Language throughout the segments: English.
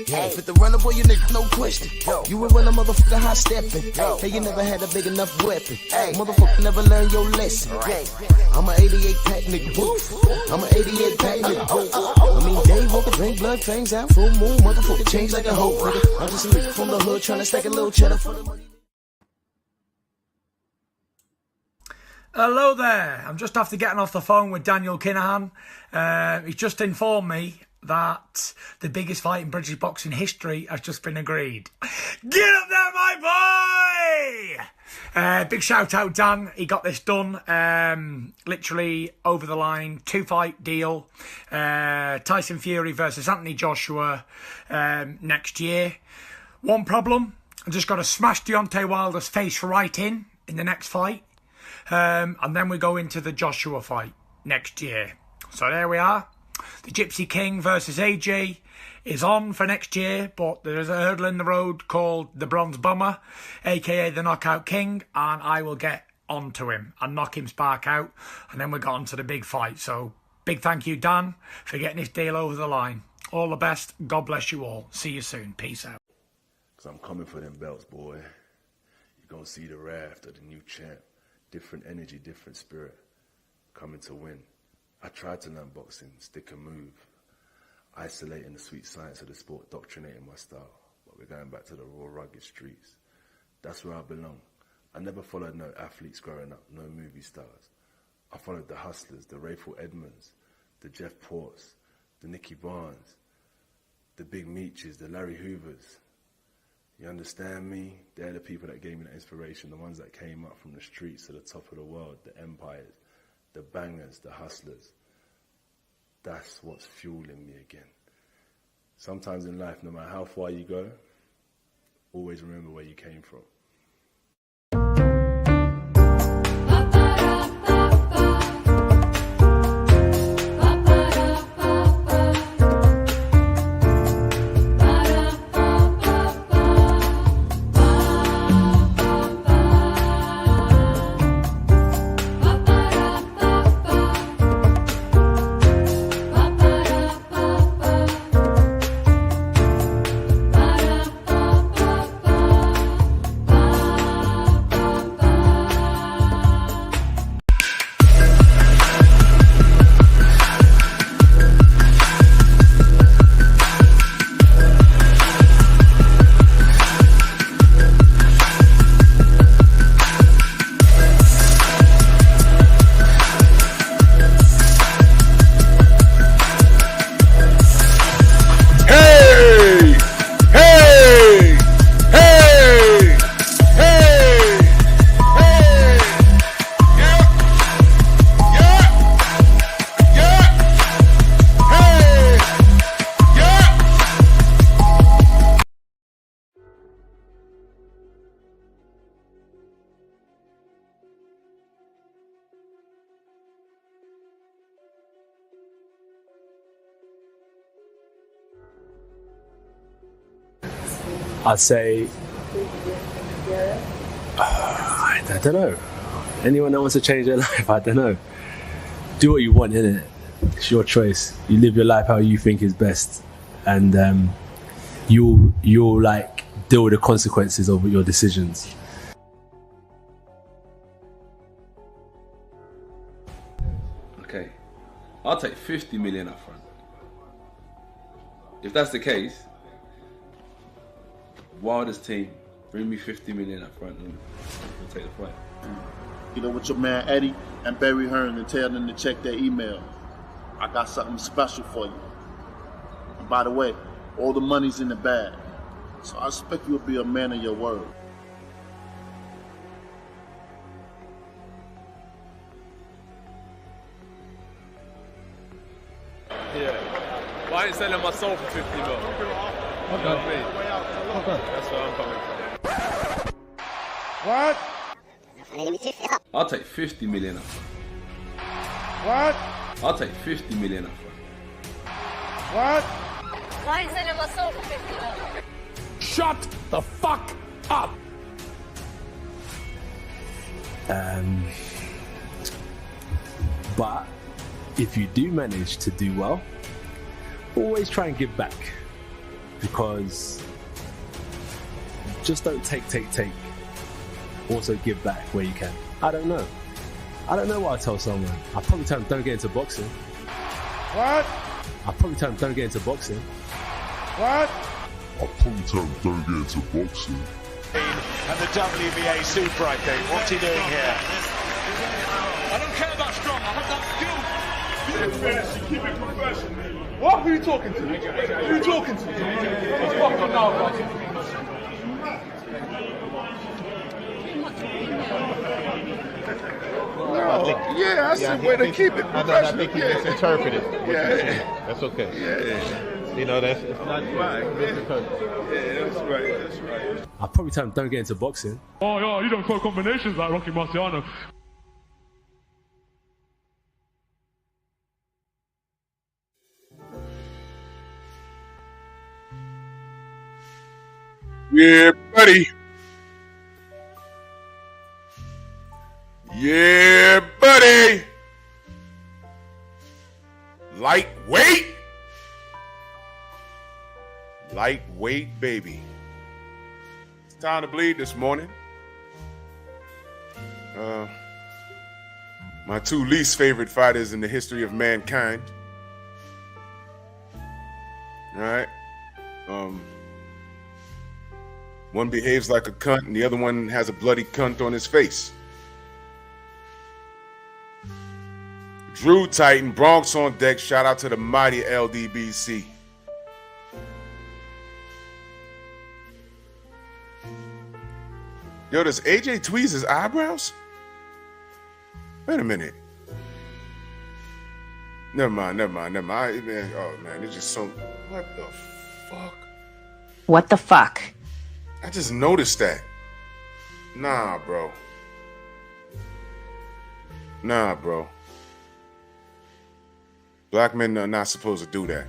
Hey, fit the runner, boy, you nigga, no question. You would run a motherfucker high stepping. Hey, you never had a big enough weapon. Motherfucker never learned your lesson. I'm an 88 pack nigga. I'm an 88 pack nigga. I mean, day walker, drink blood, fangs out, full moon, motherfucker change like a hoe, nigga. I'm just a nigga from the hood trying to stack a little cheddar for the money. Hello there. I'm just after getting off the phone with Daniel Kinahan. He's just informed me that the biggest fight in British boxing history has just been agreed. Get up there, my boy! Big shout out, Dan. He got this done. Literally over the line. 2-fight deal. Tyson Fury versus Anthony Joshua next year. One problem. I've just got to smash Deontay Wilder's face right in the next fight. And then we go into the Joshua fight next year. So there we are. The Gypsy King versus AJ is on for next year, but there is a hurdle in the road called the Bronze Bomber, aka the Knockout King, and I will get onto him and knock him spark out, and then we got on to the big fight. So big thank you, Dan, for getting this deal over the line. All the best. God bless you all. See you soon. Peace out. Because I'm coming for them belts, boy. You're going to see the raft of the new champ. Different energy, different spirit. Coming to win. I tried to learn boxing, stick and move, isolating the sweet science of the sport, doctrinating my style. But we're going back to the raw, rugged streets. That's where I belong. I never followed no athletes growing up, no movie stars. I followed the hustlers, the Rayful Edmonds, the Jeff Ports, the Nicky Barnes, the Big Meaches, the Larry Hoovers. You understand me? They're the people that gave me that inspiration, the ones that came up from the streets to the top of the world, the empires, the bangers, the hustlers. That's what's fueling me again. Sometimes in life, no matter how far you go, always remember where you came from. I'd say, I don't know. Anyone that wants to change their life, I don't know. Do what you want, innit? It's your choice. You live your life how you think is best, and you'll like deal with the consequences of your decisions. Okay, I'll take 50 million up front. If that's the case, Wilder's team, bring me 50 million up front and we'll take the fight. Get over with your man Eddie and Barry Hearn and tell them to check their email. I got something special for you. And by the way, all the money's in the bag. So I expect you'll be a man of your word. Yeah. Well, I ain't selling my soul for 50 mil. You know what I mean? That's where I'm coming from. What? I'll take 50 million up front. What? I'll take 50 million up front. What? Why is it ever so 50 mil? Shut the fuck up! But if you do manage to do well, always try and give back. because just don't take. Also give back where you can. I don't know what I tell someone. I probably tell them don't get into boxing. What? I probably tell them don't get into boxing. What? I'll probably tell him don't get into boxing. And the WBA Super, I think. What's he doing here? I don't care about strong, I have that skill. Keep it professional. What? Who are you talking to? Who are you talking to? What's fucking on now, bro? Yeah, that's the way to keep it professional. I think he misinterpreted what you said. That's okay. Yeah. You know, it's not right. Yeah, that's right. I'll probably tell them don't get into boxing. Oh, yeah, you don't throw combinations like Rocky Marciano. Yeah, buddy. Yeah, buddy. Lightweight. Lightweight, baby. It's time to bleed this morning. My two least favorite fighters in the history of mankind. All right. One behaves like a cunt and the other one has a bloody cunt on his face. Drew Titan, Bronx on deck. Shout out to the mighty LDBC. Yo, does AJ tweeze his eyebrows? Wait a minute. Never mind. Man, oh, man, it's just so... What the fuck? What the fuck? I just noticed that. Nah, bro. Black men are not supposed to do that.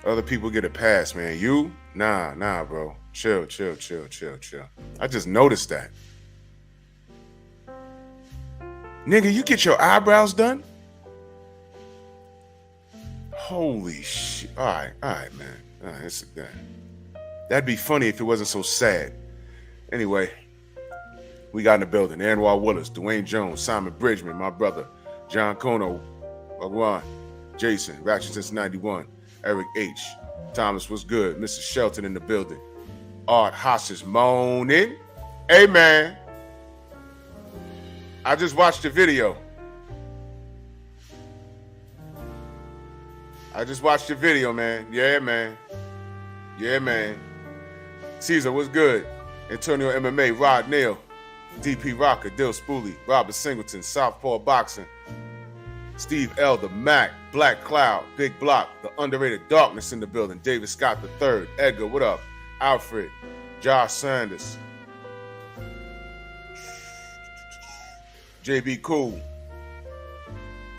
Other people get a pass, man. You? Nah, bro. Chill. I just noticed that. Nigga, you get your eyebrows done? Holy shit. All right, man. All right, that'd be funny if it wasn't so sad. Anyway, we got in the building. Anwar Willis, Dwayne Jones, Simon Bridgman, my brother, John Kono, Wagwan, Jason, Ratchet since 91, Eric H. Thomas was good. Mr. Shelton in the building. Art Hosses moaning. Hey, man. I just watched the video. Man. Yeah, man. Caesar, what's good? Antonio MMA, Rod Neal, DP Rocker, Dill Spooley, Robert Singleton, Southpaw Boxing, Steve Elder, Mac, Black Cloud, Big Block, the underrated Darkness in the building, David Scott III, Edgar, what up? Alfred, Josh Sanders, JB Cool,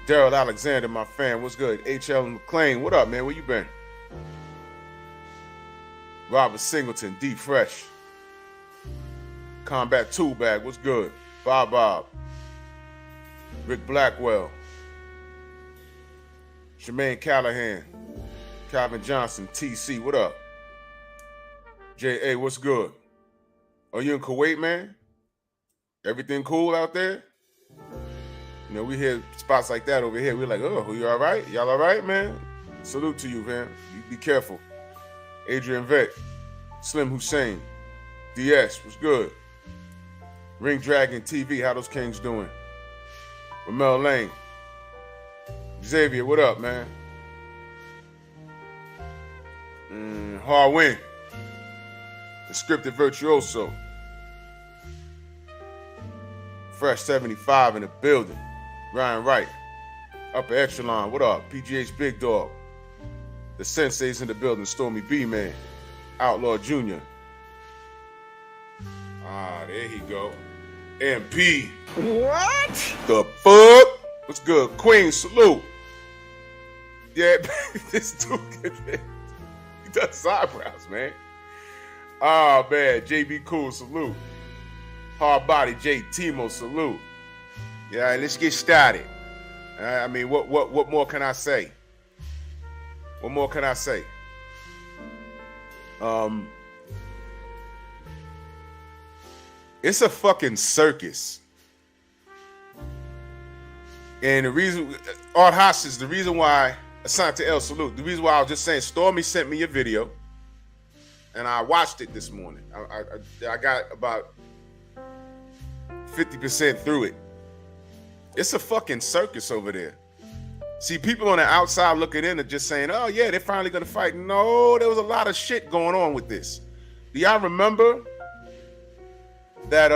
Daryl Alexander, my fan, what's good? H.L. McClain, what up, man? Where you been? Robert Singleton, D Fresh, Combat Tool Bag, what's good? Bob, Rick Blackwell, Jermaine Callahan, Calvin Johnson, TC, what up? J.A., what's good? Are you in Kuwait, man? Everything cool out there? You know, we hear spots like that over here. We're like, oh, you all right? Y'all all right, man? Salute to you, man. You be careful. Adrian Vett, Slim Hussein, DS, what's good? Ring Dragon TV, how those kings doing? Ramel Lane, Xavier, what up, man? Harwin, the scripted virtuoso. Fresh 75 in the building. Ryan Wright, Upper Echelon, what up? PGH Big Dog. The Sensei's in the building. Stormy B-Man, Outlaw Jr. There he go. MP. What? The fuck? What's good? Queen, salute. Yeah, this dude, he does his eyebrows, man. Oh, man. JB Cool, salute. Hard Body, J. Timo, salute. Yeah, let's get started. I mean, what more can I say? What more can I say? It's a fucking circus. And the reason, Art Hostage, the reason why, Asante El Salute, the reason why I was just saying, Stormy sent me a video, and I watched it this morning. I got about 50% through it. It's a fucking circus over there. See, people on the outside looking in are just saying, oh yeah, they're finally gonna fight. No, there was a lot of shit going on with this. Do y'all remember that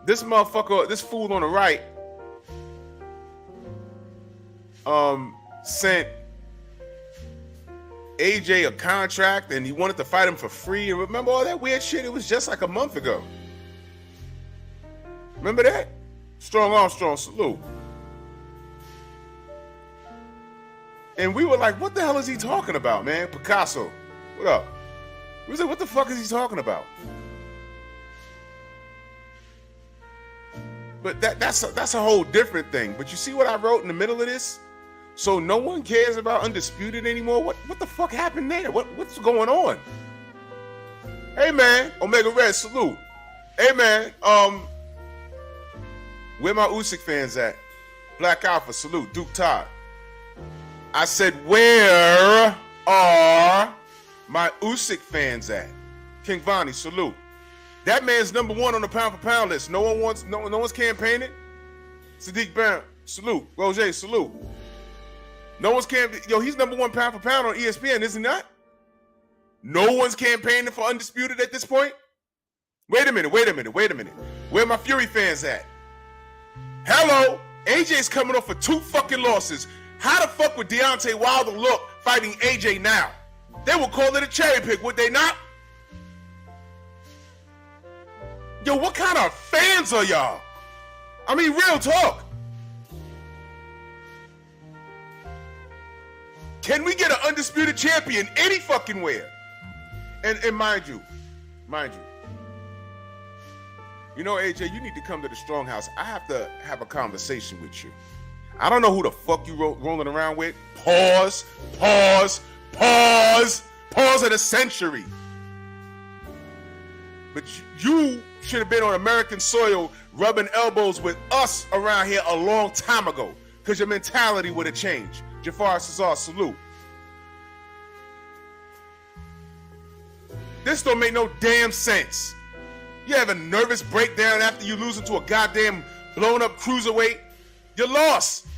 this motherfucker, this fool on the right, sent AJ a contract and he wanted to fight him for free? And remember all that weird shit? It was just like a month ago. Remember that? Strong Armstrong, salute. And we were like, what the hell is he talking about, man? Picasso, what up? We said, what the fuck is he talking about? But that's a whole different thing. But you see what I wrote in the middle of this? So no one cares about Undisputed anymore? What the fuck happened there? What's going on? Hey man, Omega Red, salute. Hey man, where my USYK fans at? Black Alpha, salute. Duke Todd. I said, where are my USYK fans at? King Vonnie, salute. That man's number one on the pound for pound list. No one's campaigning. Sadiq Barron, salute. Roger, salute. No one's campaigning. Yo, he's number one pound for pound on ESPN, is he not? No one's campaigning for Undisputed at this point? Wait a minute. Where my Fury fans at? Hello, AJ's coming off for 2 fucking losses. How the fuck would Deontay Wilder look fighting AJ now? They would call it a cherry pick, would they not? Yo, what kind of fans are y'all? I mean, real talk. Can we get an undisputed champion any fucking where? And mind you, you know, AJ, you need to come to the Strong House. I have to have a conversation with you. I don't know who the fuck you rolling around with. Pause of the century. But you should have been on American soil rubbing elbows with us around here a long time ago, because your mentality would have changed. Jafar Cesar, salute. This don't make no damn sense. You have a nervous breakdown after you losing to a goddamn blown up cruiserweight. You lost.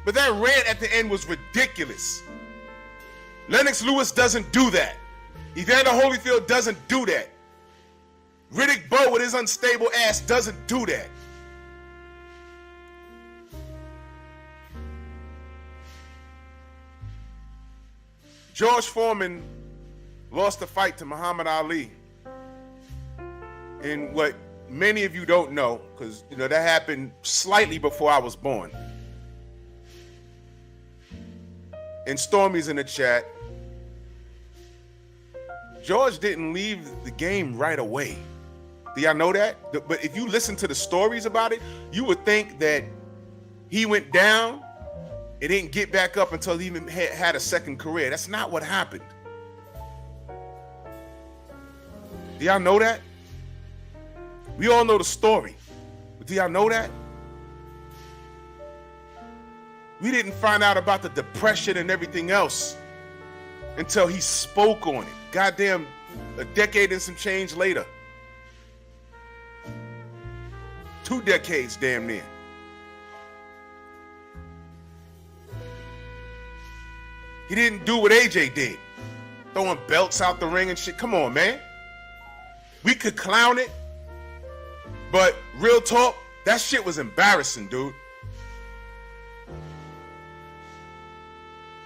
But that rant at the end was ridiculous. Lennox Lewis doesn't do that. Evander Holyfield doesn't do that. Riddick Bowe with his unstable ass doesn't do that. George Foreman lost the fight to Muhammad Ali. And what many of you don't know, because you know that happened slightly before I was born. And Stormy's in the chat. George didn't leave the game right away. Do y'all know that? But if you listen to the stories about it, you would think that he went down and didn't get back up until he even had a second career. That's not what happened. Do y'all know that? We all know the story. But do y'all know that? We didn't find out about the depression and everything else until he spoke on it. Goddamn, a decade and some change later. 2 decades, damn near. He didn't do what AJ did. Throwing belts out the ring and shit. Come on, man. We could clown it, but real talk, that shit was embarrassing, dude.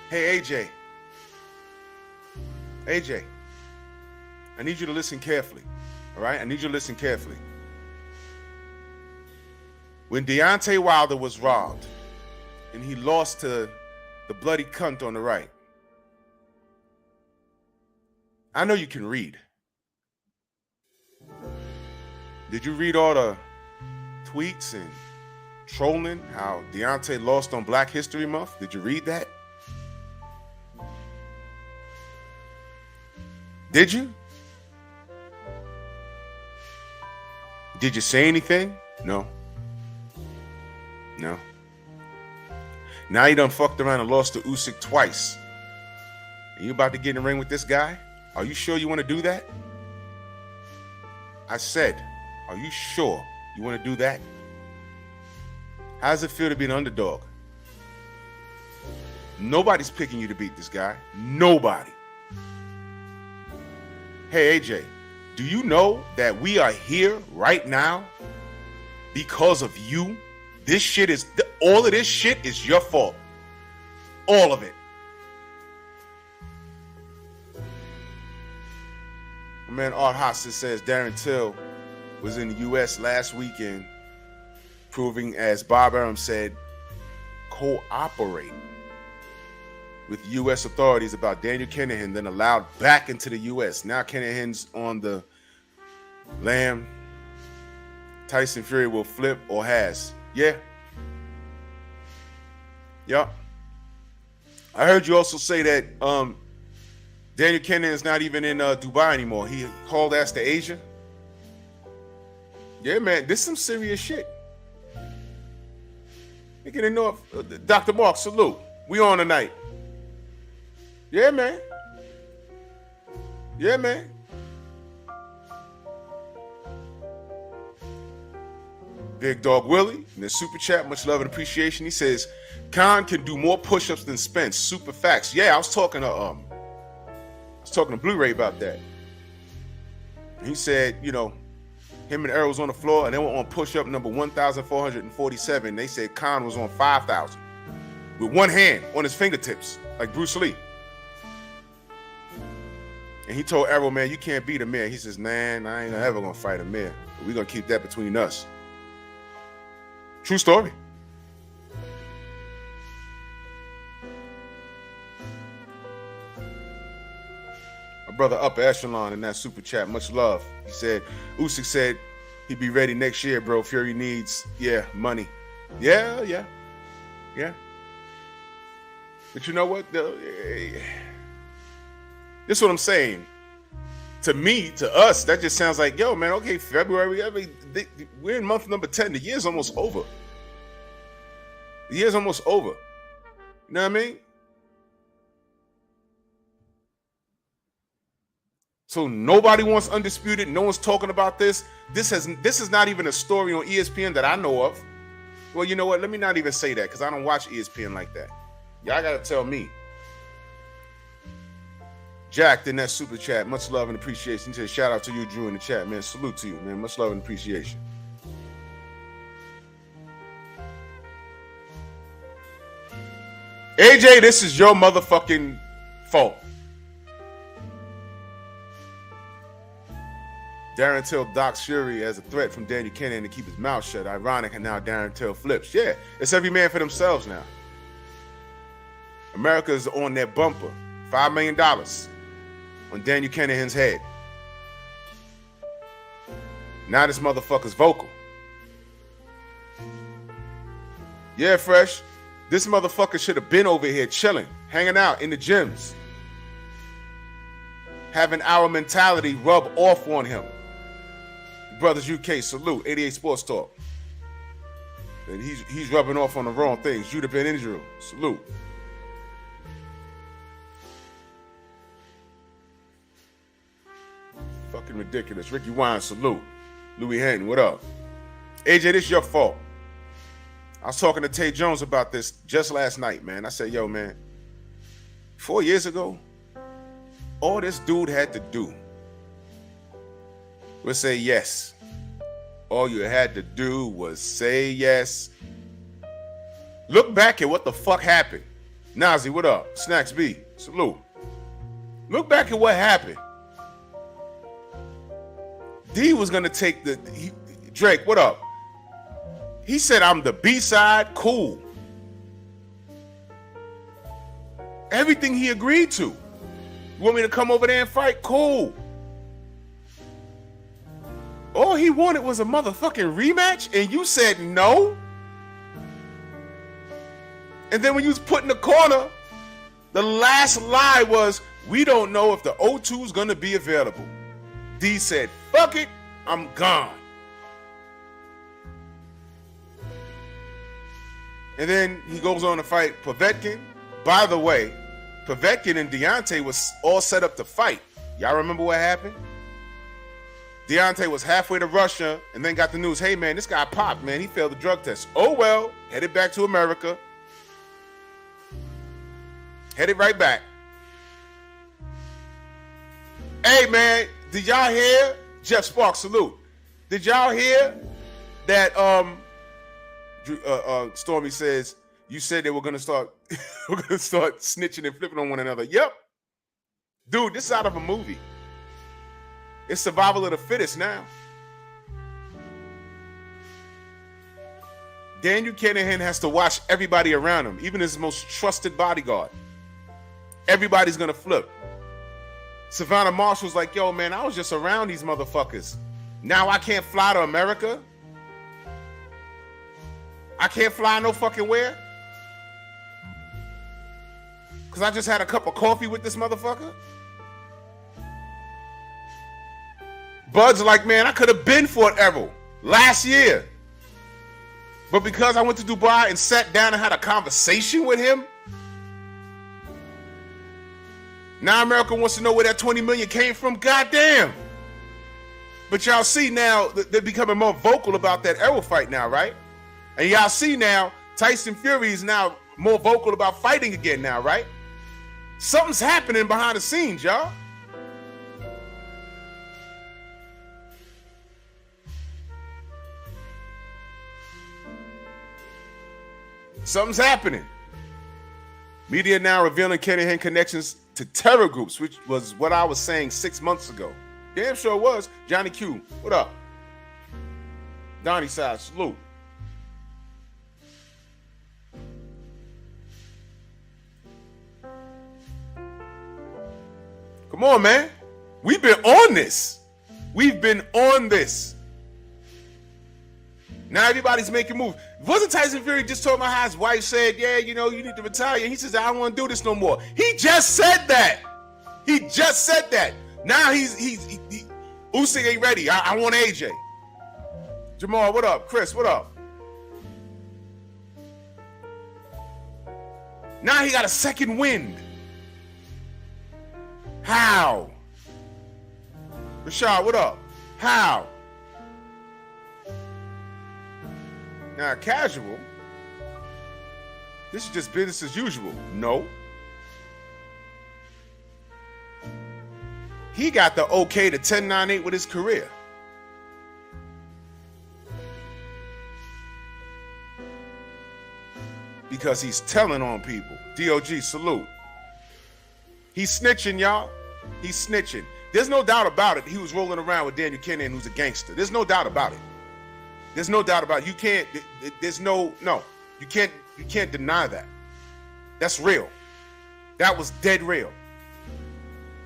Hey, AJ, I need you to listen carefully, all right? I need you to listen carefully. When Deontay Wilder was robbed and he lost to the bloody cunt on the right, I know you can read. Did you read all the tweets and trolling how Deontay lost on Black History Month? Did you read that? Did you? Did you say anything? No. No. Now you done fucked around and lost to USYK twice. And you about to get in the ring with this guy? Are you sure you want to do that? I said, are you sure you want to do that? How does it feel to be an underdog? Nobody's picking you to beat this guy. Nobody. Hey, AJ, do you know that we are here right now because of you? This shit is, all of this shit is your fault. All of it. My man Art Hostin says Darren Till was in the U.S. last weekend, proving, as Bob Arum said, cooperate with U.S. authorities about Daniel Kinahan, then allowed back into the U.S. Now Kinahan's on the lam. Tyson Fury will flip or has. Yeah. Yup. I heard you also say that Daniel Kinahan is not even in Dubai anymore. He hauled ass to Asia. Yeah, man, this is some serious shit. Thinking in North, Dr. Mark, salute. We on tonight. Yeah, man. Yeah, man. Big Dog Willie in the super chat, much love and appreciation. He says, Khan can do more push-ups than Spence. Super facts. Yeah, I was talking to Blu-ray about that. He said, you know, him and Errol was on the floor and they were on push-up number 1,447. They said Khan was on 5,000 with one hand on his fingertips, like Bruce Lee. And he told Errol, man, you can't beat Amir. He says, man, I ain't ever gonna fight Amir. We're gonna keep that between us. True story. My brother Upper Echelon in that super chat, much love. He said, Usyk said he'd be ready next year, bro. Fury needs, money. Yeah. But you know what? This is what I'm saying. To me, to us, that just sounds like, yo, man, okay, February, we're in month number 10. The year's almost over. You know what I mean? So nobody wants Undisputed. No one's talking about this. This is not even a story on ESPN that I know of. Well, you know what? Let me not even say that because I don't watch ESPN like that. Y'all got to tell me. Jack in that super chat, much love and appreciation. He said, shout out to you, Drew, in the chat, man. Salute to you, man. Much love and appreciation. AJ, this is your motherfucking fault. Darren Till docks Fury as a threat from Daniel Kinahan to keep his mouth shut. Ironic, and now Darren Till flips. Yeah, it's every man for themselves now. America's on their bumper. $5 million on Daniel Kinahan's head. Now this motherfucker's vocal. Yeah, Fresh. This motherfucker should have been over here chilling, hanging out in the gyms, having our mentality rub off on him. Brothers UK, salute. 88 Sports Talk. And he's rubbing off on the wrong things. Judah Ben Israel, salute. Fucking ridiculous. Ricky Wine, salute. Louis Henton, what up? AJ, this your fault. I was talking to Tay Jones about this just last night, man. I said, yo, man, 4 years ago, all this dude had to do was say yes. All you had to do was say yes. Look back at what the fuck happened. Nazi, what up? Snacks B, salute. Look back at what happened. D was gonna take Drake, what up? He said, I'm the B-side, cool. Everything he agreed to. You want me to come over there and fight? Cool. All he wanted was a motherfucking rematch, and you said no? And then when you was put in the corner, the last lie was, We don't know if the O2 is going to be available. D said, fuck it, I'm gone. And then he goes on to fight Povetkin. By the way, Povetkin and Deontay was all set up to fight. Y'all remember what happened? Deontay was halfway to Russia and then got the news, hey man, this guy popped, man. He failed the drug test. Oh well, headed back to America. Headed right back. Hey man, did y'all hear? Jeff Sparks, salute. Did y'all hear that Stormy says you said they were gonna start snitching and flipping on one another? Yep. Dude, this is out of a movie. It's survival of the fittest now. Daniel Kinahan has to watch everybody around him, even his most trusted bodyguard. Everybody's gonna flip. Savannah Marshall's like, yo, man, I was just around these motherfuckers. Now I can't fly to America? I can't fly no fucking where? Because I just had a cup of coffee with this motherfucker? Bud's like, man, I could have been Fort Errol last year. But because I went to Dubai and sat down and had a conversation with him, now America wants to know where that 20 million came from. Goddamn. But y'all see now, they're becoming more vocal about that Errol fight now, right? And y'all see now, Tyson Fury is now more vocal about fighting again now, right? Something's happening behind the scenes, y'all. Something's happening. Media now revealing Kinahan connections to terror groups, which was what I was saying 6 months ago. Damn sure it was. Johnny Q, what up? Donnie Side, salute. Come on, man. We've been on this. We've been on this. Now everybody's making moves. Wasn't Tyson Fury just talking about how his wife said, yeah, you know, you need to retire? And he says, I don't want to do this no more. He just said that. He just said that. Now Usyk ain't ready. I want AJ. Jamal, what up? Chris, what up? Now he got a second wind. How? Rashad, what up? How? Now, casual, this is just business as usual. No. He got the okay to 1098 with his career. Because he's telling on people. DOG, salute. He's snitching, y'all. He's snitching. There's no doubt about it. He was rolling around with Daniel Kinahan, who's a gangster. There's no doubt about it. There's no doubt about it. You can't, you can't deny that. That's real. That was dead real.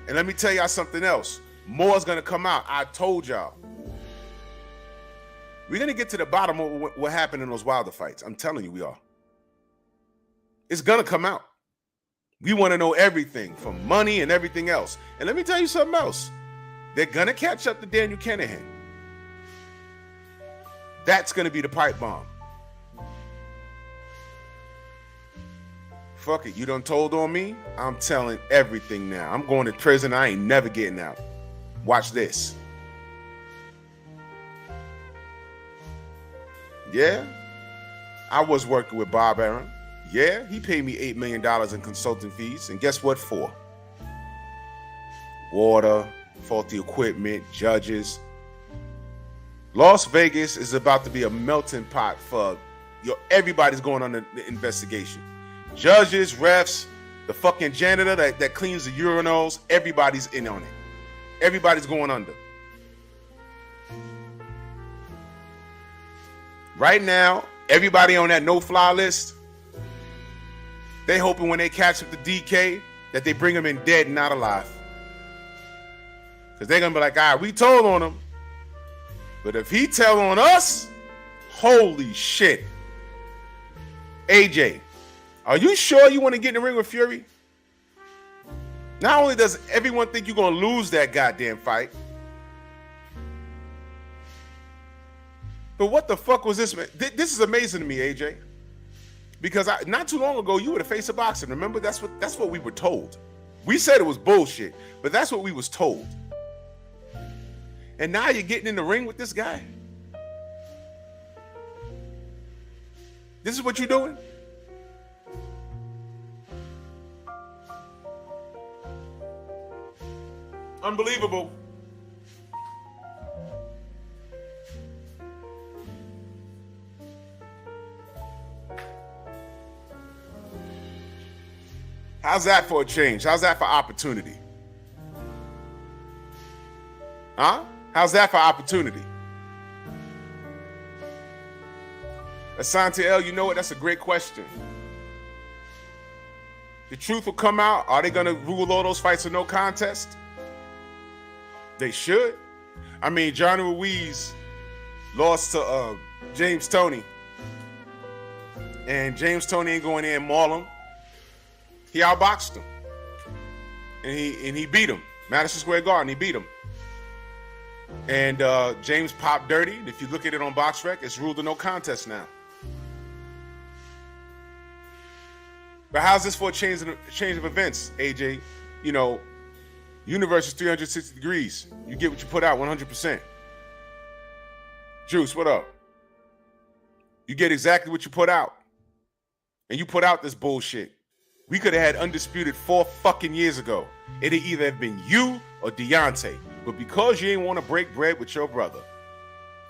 And let me tell y'all something else. More is going to come out. I told y'all. We're going to get to the bottom of what happened in those Wilder fights. I'm telling you we are. It's going to come out. We want to know everything from money and everything else. And let me tell you something else. They're going to catch up to Daniel Kinahan. That's going to be the pipe bomb. Fuck it. You done told on me? I'm telling everything now. I'm going to prison. I ain't never getting out. Watch this. Yeah. I was working with Bob Arum. Yeah. He paid me $8 million in consulting fees. And guess what for? Water, faulty equipment, judges. Las Vegas is about to be a melting pot for everybody's going on the investigation. Judges, refs, the fucking janitor that cleans the urinals, everybody's in on it. Everybody's going under. Right now, everybody on that no-fly list, they hoping when they catch up to DK that they bring him in dead and not alive. Because they're going to be like, all right, we told on him. But if he tell on us, holy shit. AJ, are you sure you want to get in the ring with Fury? Not only does everyone think you're going to lose that goddamn fight, but what the fuck was this, man? This is amazing to me, AJ. Because not too long ago, you were the face of boxing. Remember, that's what we were told. We said it was bullshit, but that's what we was told. And now you're getting in the ring with this guy. This is what you're doing? Unbelievable. How's that for a change? How's that for opportunity? Huh? How's that for opportunity? Asante L, you know what? That's a great question. The truth will come out. Are they going to rule all those fights with no contest? They should. I mean, Johnny Ruiz lost to James Toney. And James Toney ain't going in and maul him. He outboxed him. And he beat him. Madison Square Garden, he beat him. And James popped dirty. If you look at it on BoxRec, it's ruled a no contest now. But how's this for a change of events, AJ? You know, universe is 360 degrees. You get what you put out 100%. Juice, what up? You get exactly what you put out. And you put out this bullshit. We could have had Undisputed 4 fucking years ago. It'd either have been you or Deontay. But because you ain't want to break bread with your brother,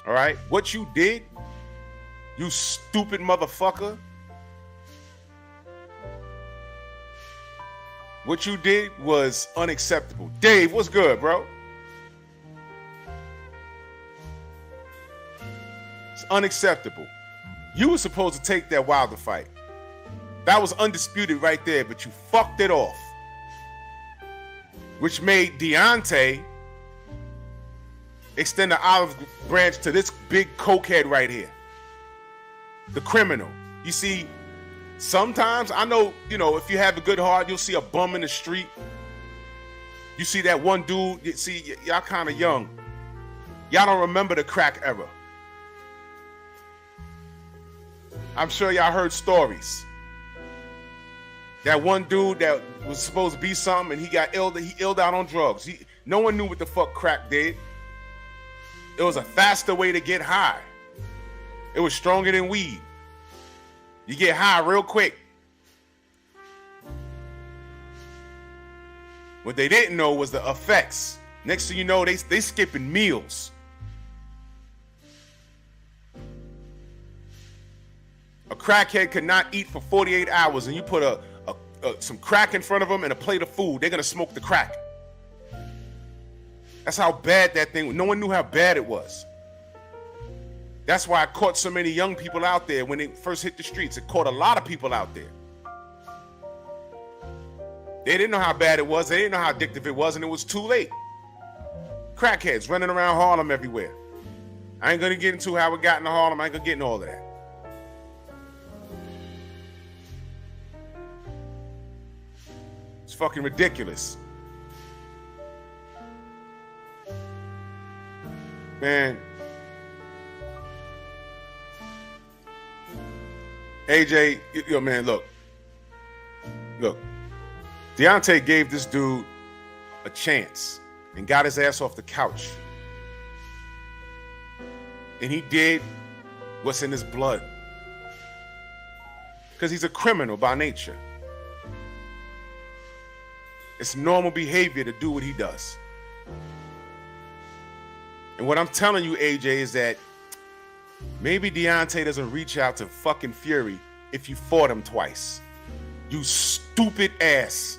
all right? What you did, you stupid motherfucker. What you did was unacceptable. Dave, what's good, bro? It's unacceptable. You were supposed to take that Wilder fight. That was Undisputed right there, but you fucked it off. Which made Deontay extend the olive branch to this big cokehead right here. The criminal. You see, sometimes, I know, you know, if you have a good heart, you'll see a bum in the street. You see that one dude, you see, y'all kind of young. Y'all don't remember the crack era. I'm sure y'all heard stories. That one dude that was supposed to be something and he illed out on drugs. No one knew what the fuck crack did. It was a faster way to get high. It was stronger than weed. You get high real quick. What they didn't know was the effects. Next thing you know, they skipping meals. A crackhead could not eat for 48 hours and you put some crack in front of them and a plate of food, they're gonna smoke the crack. That's how bad that thing was. No one knew how bad it was. That's why it caught so many young people out there when it first hit the streets. It caught a lot of people out there. They didn't know how bad it was. They didn't know how addictive it was, and it was too late. Crackheads running around Harlem everywhere. I ain't gonna get into how it got into Harlem. I ain't gonna get into all of that. It's fucking ridiculous. Man. AJ, yo, man, look. Deontay gave this dude a chance and got his ass off the couch. And he did what's in his blood. Because he's a criminal by nature. It's normal behavior to do what he does. And what I'm telling you, AJ, is that maybe Deontay doesn't reach out to fucking Fury if you fought him twice. You stupid ass.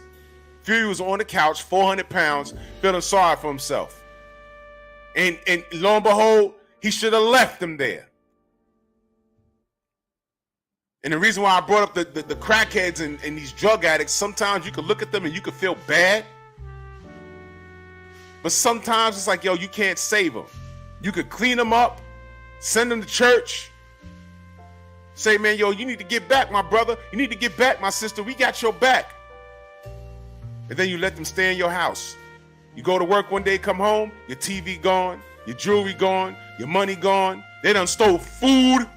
Fury was on the couch, 400 pounds, feeling sorry for himself. And lo and behold, he should have left him there. And the reason why I brought up the crackheads and these drug addicts, sometimes you could look at them and you could feel bad. But sometimes it's like, yo, you can't save them. You could clean them up, send them to church. Say, man, yo, you need to get back, my brother. You need to get back, my sister. We got your back. And then you let them stay in your house. You go to work one day, come home, your TV gone, your jewelry gone, your money gone. They done stole food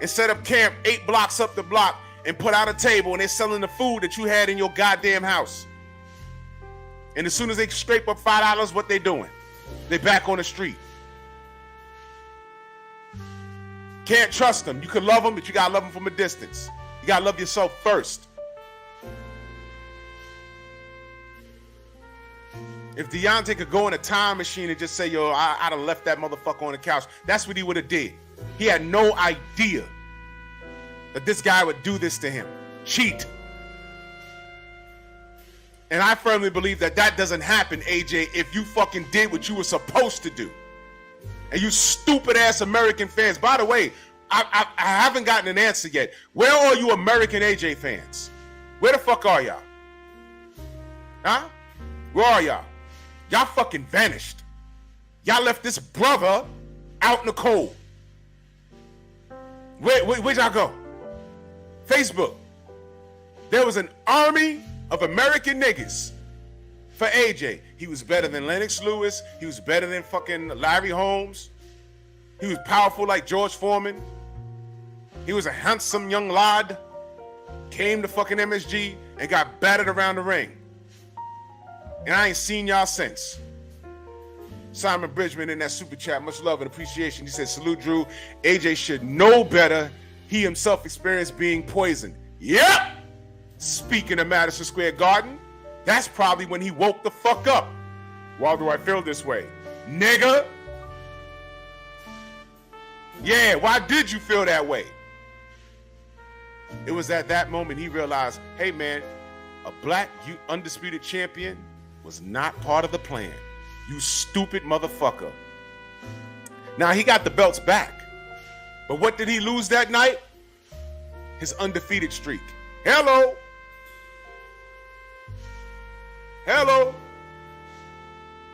and set up camp 8 blocks up the block and put out a table, and they're selling the food that you had in your goddamn house. And as soon as they scrape up $5, what they doing? They back on the street. Can't trust them. You can love them, but you gotta love them from a distance. You gotta love yourself first. If Deontay could go in a time machine and just say, yo, I'd have left that motherfucker on the couch, that's what he would have did. He had no idea that this guy would do this to him. Cheat. And I firmly believe that that doesn't happen, AJ, if you fucking did what you were supposed to do. And you stupid ass American fans. By the way, I haven't gotten an answer yet. Where are you American AJ fans? Where the fuck are y'all? Huh? Where are y'all? Y'all fucking vanished. Y'all left this brother out in the cold. Where'd y'all go? Facebook. There was an army of American niggas for AJ. He was better than Lennox Lewis. He was better than fucking Larry Holmes. He was powerful like George Foreman. He was a handsome young lad. Came to fucking MSG and got battered around the ring. And I ain't seen y'all since. Simon Bridgman in that super chat, much love and appreciation. He said, salute Drew. AJ should know better. He himself experienced being poisoned. Yep! Speaking of Madison Square Garden, that's probably when he woke the fuck up. Why do I feel this way? Nigga! Yeah, why did you feel that way? It was at that moment he realized, hey man, a black undisputed champion was not part of the plan. You stupid motherfucker. Now he got the belts back. But what did he lose that night? His undefeated streak. Hello. Hello.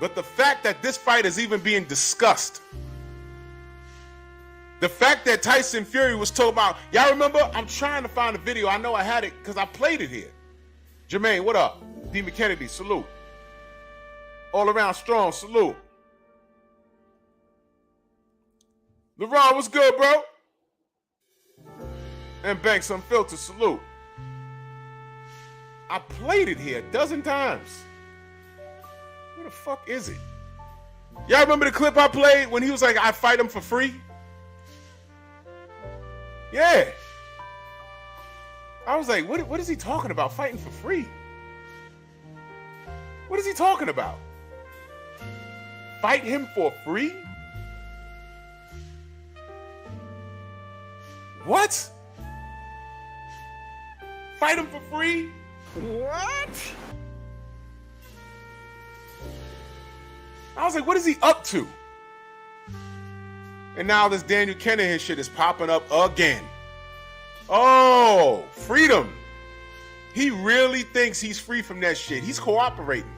But the fact that this fight is even being discussed, the fact that Tyson Fury was talking about, y'all remember? I'm trying to find a video. I know I had it because I played it here. Jermaine, what up? D. McKennedy, salute. All around strong, salute. LeBron, what's good, bro? And Banks Unfiltered, salute. I played it here a dozen times. Where the fuck is it? Y'all remember the clip I played when he was like, I fight him for free? Yeah. I was like, what is he talking about, fighting for free? What is he talking about? Fight him for free? What? Fight him for free? What? I was like, what is he up to? And now this Daniel Kinahan shit is popping up again. Oh, freedom. He really thinks he's free from that shit. He's cooperating.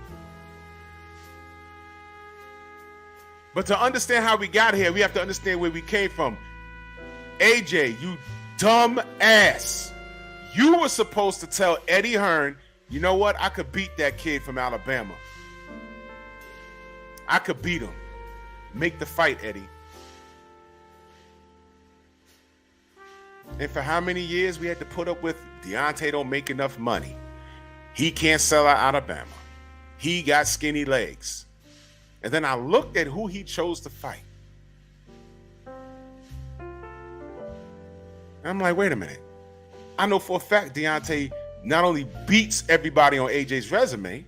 But to understand how we got here, we have to understand where we came from. AJ, you dumb ass. You were supposed to tell Eddie Hearn, you know what? I could beat that kid from Alabama. I could beat him. Make the fight, Eddie. And for how many years we had to put up with Deontay don't make enough money. He can't sell out Alabama. He got skinny legs. And then I looked at who he chose to fight. And I'm like, wait a minute. I know for a fact Deontay not only beats everybody on AJ's resume,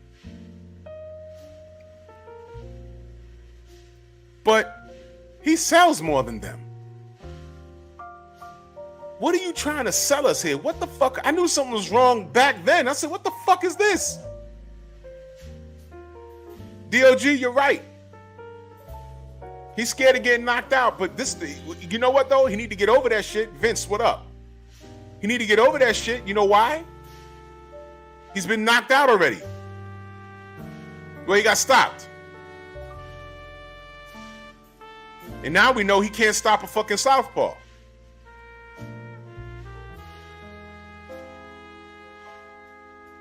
but he sells more than them. What are you trying to sell us here? What the fuck? I knew something was wrong back then. I said, what the fuck is this? DOG, you're right. He's scared of getting knocked out, but this, you know what though? He need to get over that shit. Vince, what up? He need to get over that shit. You know why? He's been knocked out already. Well, he got stopped. And now we know he can't stop a fucking southpaw.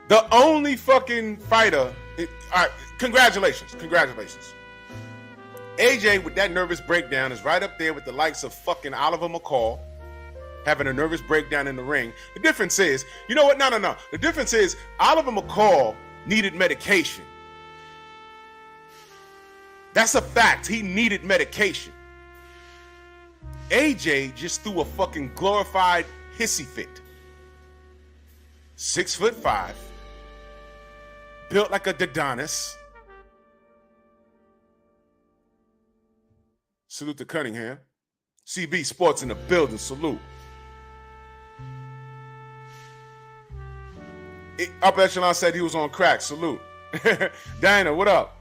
The only fucking fighter. All right, congratulations. AJ with that nervous breakdown is right up there with the likes of fucking Oliver McCall having a nervous breakdown in the ring. The difference is, you know what? No. The difference is Oliver McCall needed medication. That's a fact. He needed medication. AJ just threw a fucking glorified hissy fit. 6'5", built like a Dodonis. Salute to Cunningham. CB Sports in the building. Salute. Upper Echelon said he was on crack. Salute. Diana, what up?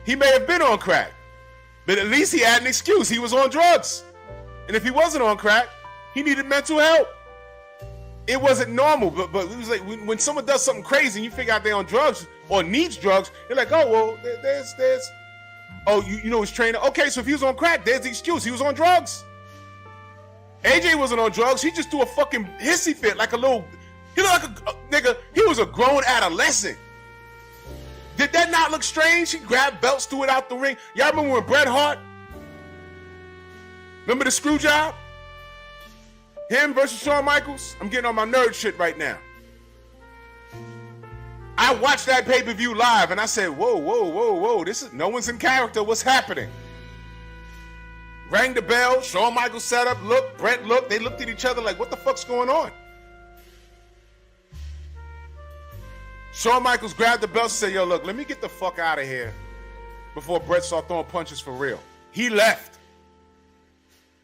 He may have been on crack, but at least he had an excuse. He was on drugs. And if he wasn't on crack, he needed mental help. It wasn't normal, but it was like when someone does something crazy and you figure out they're on drugs or needs drugs, you're like, oh, well, there's you know his trainer. Okay, so if he was on crack, there's the excuse. He was on drugs. AJ wasn't on drugs. He just threw a fucking hissy fit like a little, he looked like a nigga, he was a grown adolescent. Did that not look strange? He grabbed belts, threw it out the ring. Y'all remember when Bret Hart? Remember the screw job? Him versus Shawn Michaels? I'm getting on my nerd shit right now. I watched that pay-per-view live and I said, whoa. This is no one's in character. What's happening? Rang the bell. Shawn Michaels set up. Look, Bret looked. They looked at each other like, what the fuck's going on? Shawn Michaels grabbed the belt and said, yo, look, let me get the fuck out of here before Bret started throwing punches for real. He left.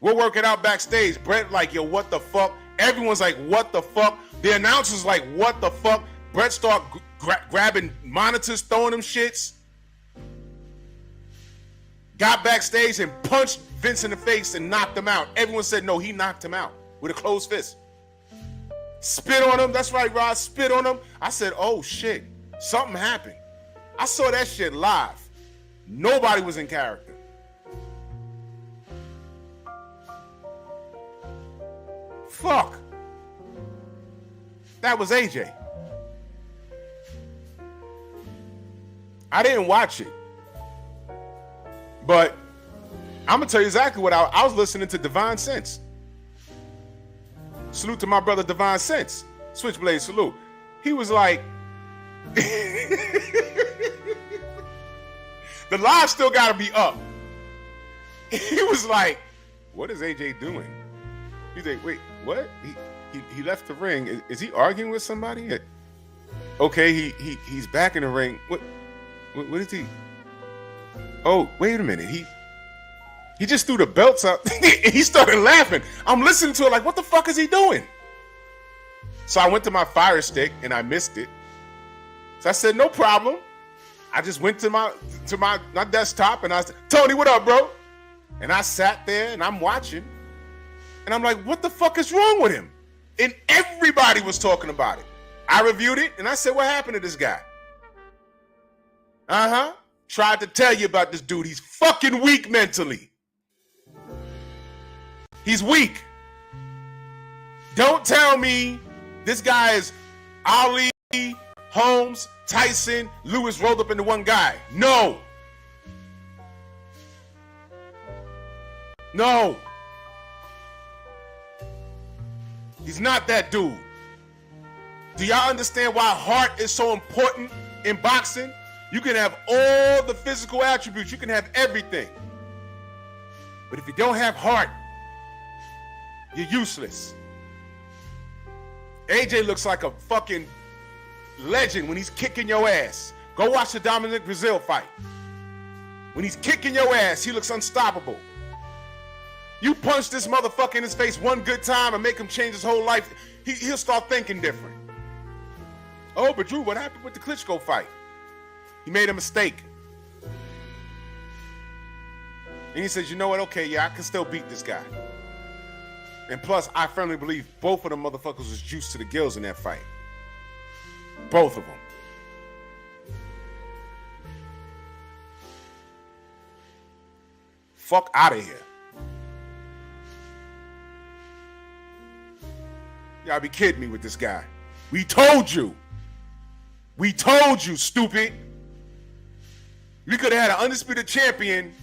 We're working out backstage. Bret like, yo, what the fuck? Everyone's like, what the fuck? The announcer's like, what the fuck? Bret start grabbing monitors, throwing them shits. Got backstage and punched Vince in the face and knocked him out. Everyone said, no, he knocked him out with a closed fist. Spit on him. That's right, Rod. Spit on him. I said, oh, shit. Something happened. I saw that shit live. Nobody was in character. Fuck. That was AJ. I didn't watch it. But I'm going to tell you exactly what I was listening to Divine Sense. Salute to my brother Divine Sense. Switchblade, salute. He was like, the live still got to be up. He was like, what is AJ doing? He's like, wait, what? He left the ring. Is he arguing with somebody? Okay, he's back in the ring. What is he? Oh, wait a minute. He just threw the belts up. He started laughing. I'm listening to it like, what the fuck is he doing? So I went to my Fire Stick and I missed it. So I said, no problem. I just went to my desktop and I said, Tony, what up, bro? And I sat there and I'm watching. And I'm like, what the fuck is wrong with him? And everybody was talking about it. I reviewed it and I said, what happened to this guy? Tried to tell you about this dude. He's fucking weak mentally. He's weak. Don't tell me this guy is Ali, Holmes, Tyson, Lewis rolled up into one guy. No. He's not that dude. Do y'all understand why heart is so important in boxing? You can have all the physical attributes. You can have everything. But if you don't have heart, you're useless. AJ looks like a fucking legend when he's kicking your ass. Go watch the Dominic Brazil fight. When he's kicking your ass, he looks unstoppable. You punch this motherfucker in his face one good time and make him change his whole life, he'll start thinking different. Oh, but Drew, what happened with the Klitschko fight? He made a mistake. And he says, you know what? Okay, yeah, I can still beat this guy. And plus, I firmly believe both of them motherfuckers was juiced to the gills in that fight. Both of them. Fuck out of here. Y'all be kidding me with this guy. We told you. We told you, stupid. We could have had an undisputed champion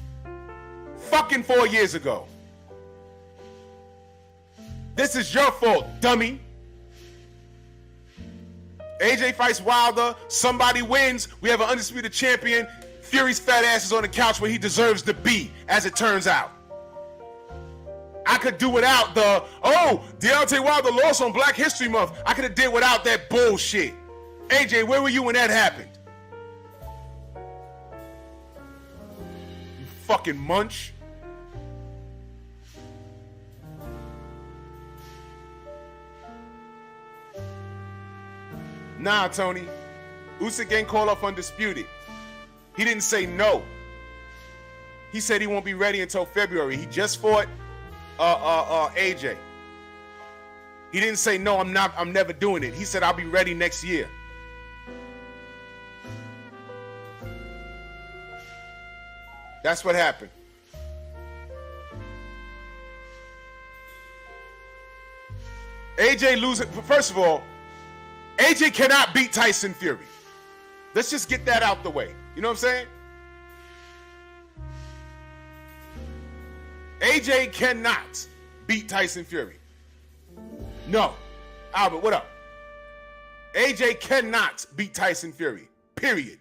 fucking 4 years ago. This is your fault, dummy. AJ fights Wilder. Somebody wins. We have an undisputed champion. Fury's fat ass is on the couch where he deserves to be, as it turns out. I could do without Deontay Wilder lost on Black History Month. I could have did without that bullshit. AJ, where were you when that happened? You fucking munch. Nah, Tony. Usyk ain't called off Undisputed. He didn't say no. He said he won't be ready until February. He just fought AJ. He didn't say no, I'm never doing it. He said I'll be ready next year. That's what happened. AJ losing. First of all, AJ cannot beat Tyson Fury. Let's just get that out the way. You know what I'm saying? AJ cannot beat Tyson Fury. No. Albert, what up? AJ cannot beat Tyson Fury. Period.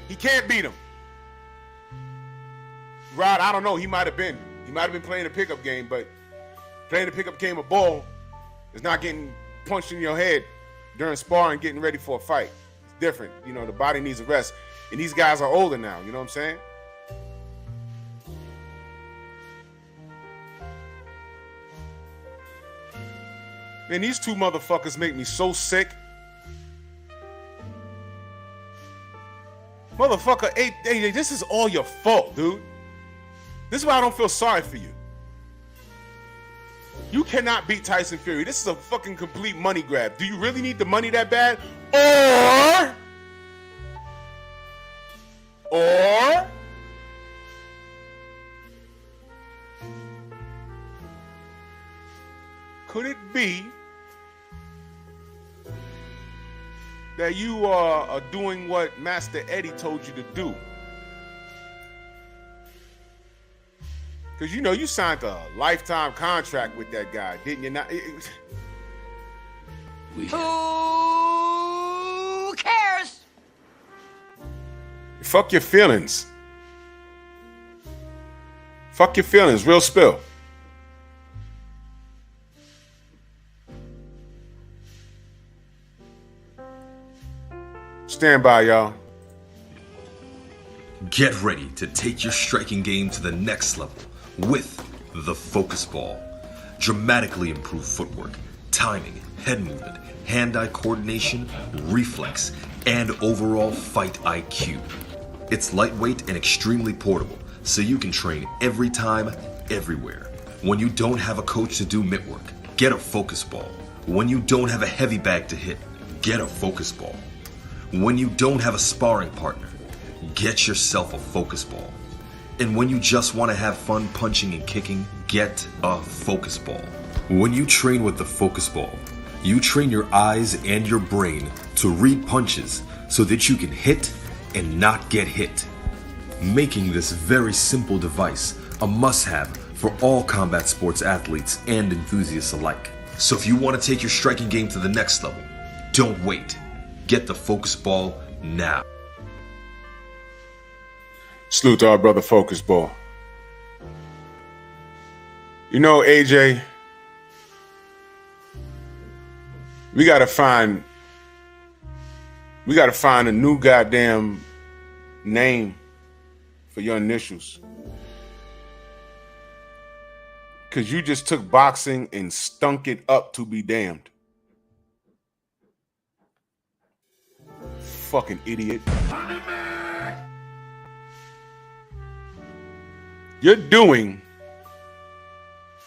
He can't beat him. Rod, I don't know. He might have been playing a pickup game, but playing a pickup game of ball is not getting punched in your head during sparring, getting ready for a fight. It's different. You know, the body needs a rest. And these guys are older now. You know what I'm saying? Man, these two motherfuckers make me so sick. Motherfucker, hey, this is all your fault, dude. This is why I don't feel sorry for you. You cannot beat Tyson Fury. This is a fucking complete money grab. Do you really need the money that bad? Or could it be that you are doing what Master Eddie told you to do? Because you know you signed a lifetime contract with that guy, didn't you? Not. Who cares? Fuck your feelings. Fuck your feelings. Real spill. Stand by, y'all. Get ready to take your striking game to the next level with the Focus Ball. Dramatically improved footwork, timing, head movement, hand-eye coordination, reflex, and overall fight IQ. It's lightweight and extremely portable, so you can train every time, everywhere. When you don't have a coach to do mitt work, get a Focus Ball. When you don't have a heavy bag to hit, get a Focus Ball. When you don't have a sparring partner, get yourself a Focus Ball. And when you just want to have fun punching and kicking, get a Focus Ball. When you train with the Focus Ball, you train your eyes and your brain to read punches so that you can hit and not get hit, making this very simple device a must-have for all combat sports athletes and enthusiasts alike. So if you want to take your striking game to the next level, don't wait. Get the Focus Ball now. Salute to our brother Focus Ball. You know, AJ, we gotta find a new goddamn name for your initials. Cause you just took boxing and stunk it up to be damned. Fucking idiot. You're doing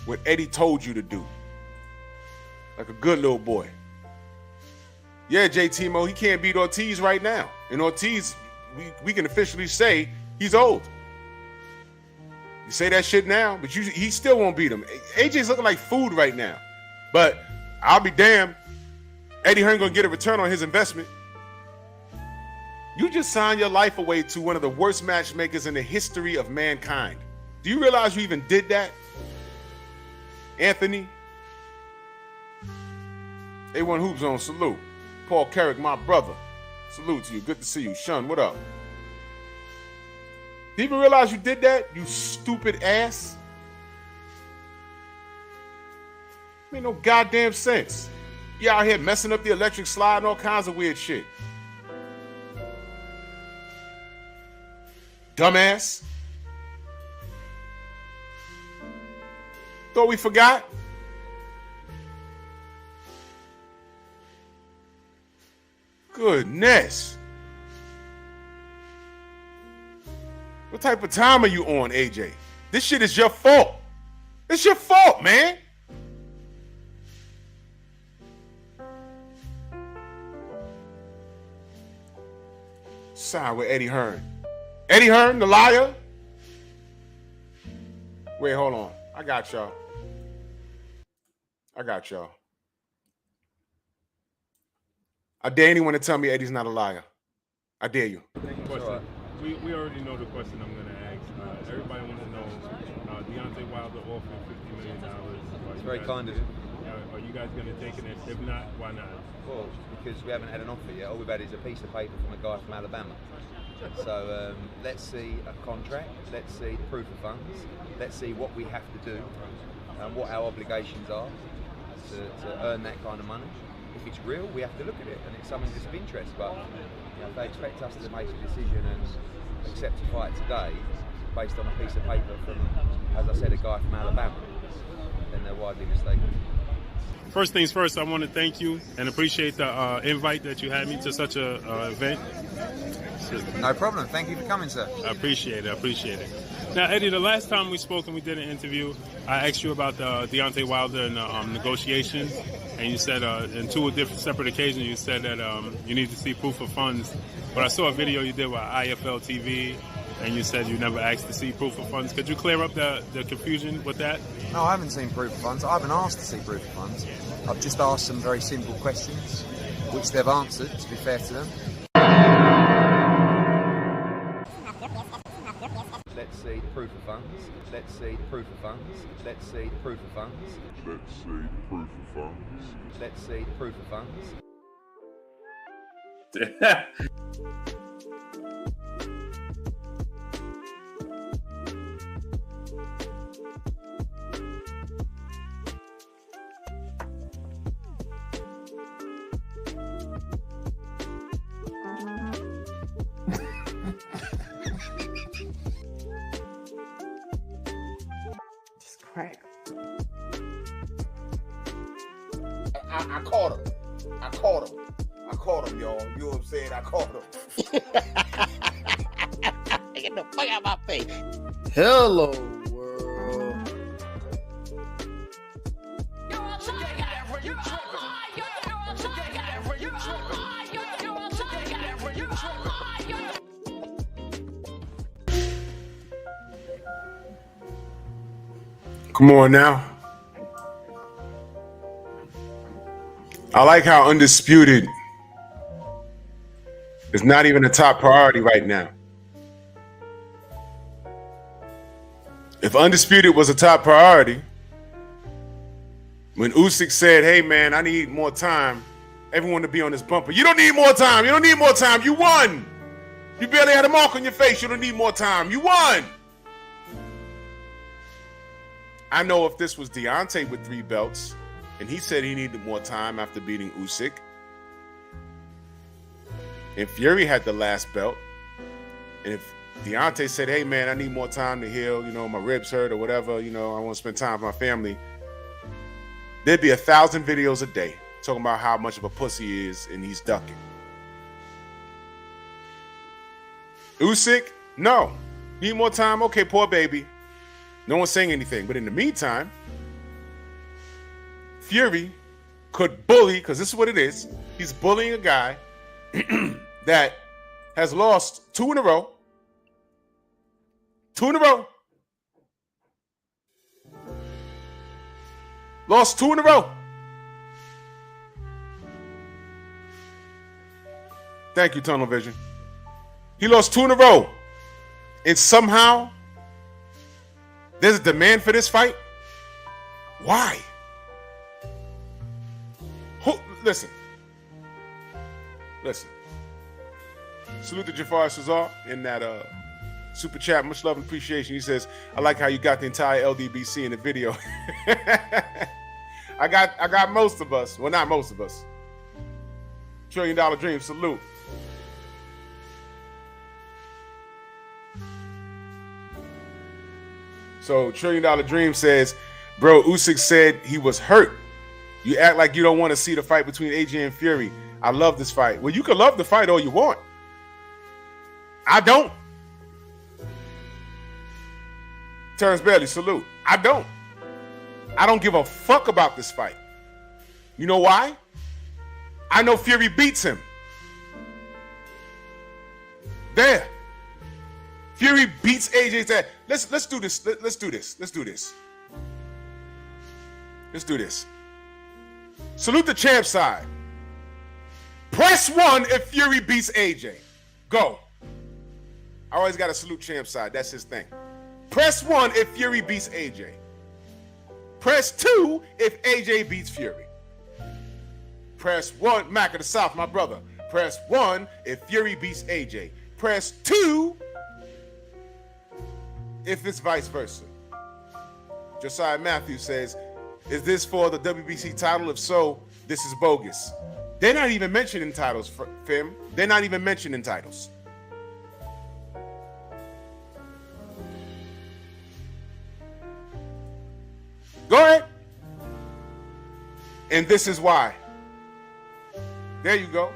what Eddie told you to do. Like a good little boy. Yeah, JT-Mo, he can't beat Ortiz right now. And Ortiz, we can officially say he's old. You say that shit now, but he still won't beat him. AJ's looking like food right now. But I'll be damned. Eddie Hearn gonna get a return on his investment. You just signed your life away to one of the worst matchmakers in the history of mankind. Do you realize you even did that? Anthony? A1 Hoop Zone, salute. Paul Carrick, my brother. Salute to you. Good to see you. Shun, what up? Do you even realize you did that, you stupid ass? Made no goddamn sense. You out here messing up the electric slide and all kinds of weird shit. Dumbass. Thought we forgot? Goodness. What type of time are you on, AJ? This shit is your fault. It's your fault, man. Sign with Eddie Hearn. Eddie Hearn, the liar? Wait, hold on. I got y'all. I dare anyone to tell me Eddie's not a liar. I dare you. Question. We already know the question I'm going to ask. Everybody wants to know, Deontay Wilder offering $50 million. It's very kind of him. Are you guys going to take it? If not, why not? Well, because we haven't had an offer yet. All we've had is a piece of paper from a guy from Alabama. So let's see a contract. Let's see the proof of funds. Let's see what we have to do and what our obligations are to earn that kind of money. If it's real, we have to look at it, and it's something that's of interest. But if they expect us to make a decision and accept a fight today based on a piece of paper from, as I said, a guy from Alabama, then they're widely mistaken. First things first, I want to thank you and appreciate the invite that you had me to such a event. No problem. Thank you for coming, sir. I appreciate it. Now, Eddie, the last time we spoke and we did an interview, I asked you about the Deontay Wilder and the negotiation, and you said in two different separate occasions you said that you need to see proof of funds. But I saw a video you did with IFL TV, and you said you never asked to see proof of funds. Could you clear up the confusion with that? No, I haven't seen proof of funds. I haven't asked to see proof of funds. I've just asked some very simple questions, which they've answered, to be fair to them. Let's see the proof of funds. Let's see the proof of funds. Let's see the proof of funds. Let's see the proof of funds. Let's see the proof of funds. Crack. I caught him. I caught him, y'all. You know what I'm saying? I caught him. Get the fuck out of my face. Hello, world. Come on now. I like how Undisputed is not even a top priority right now. If Undisputed was a top priority, when Usyk said, hey man, I need more time, everyone to be on this bumper. You don't need more time. You don't need more time. You won. You barely had a mark on your face. You don't need more time. You won. I know if this was Deontay with 3 belts and he said he needed more time after beating Usyk, and Fury had the last belt, and if Deontay said, hey man, I need more time to heal, you know, my ribs hurt or whatever, you know, I want to spend time with my family, there'd be 1,000 videos a day talking about how much of a pussy he is and he's ducking. Usyk, no. Need more time? Okay, poor baby. No one's saying anything. But in the meantime, Fury could bully, because this is what it is. He's bullying a guy that has lost 2 in a row. 2 in a row. Lost 2 in a row. Thank you, Tunnel Vision. He lost 2 in a row. And somehow, there's a demand for this fight? Why? Listen. Salute to Jafar Cesar in that super chat. Much love and appreciation. He says, I like how you got the entire LDBC in the video. I got most of us. Well, not most of us. $1 Trillion Dream, salute. So $1 Trillion Dream says, bro, Usyk said he was hurt. You act like you don't want to see the fight between AJ and Fury. I love this fight. Well, you can love the fight all you want. I don't. Terrence Bailey, salute. I don't. I don't give a fuck about this fight. You know why? I know Fury beats him. There. Fury beats AJ's ass. Let's do this. Let's do this. Salute the champ side. Press 1 if Fury beats AJ. Go. I always got to salute champ side. That's his thing. Press 1 if Fury beats AJ. Press 2 if AJ beats Fury. Press 1, Mac of the South, my brother. Press 1 if Fury beats AJ. Press 2 if it's vice versa. Josiah Matthews says, is this for the WBC title? If so, this is bogus. They're not even mentioning titles, Fim. They're not even mentioning titles. Go ahead. And this is why. There you go.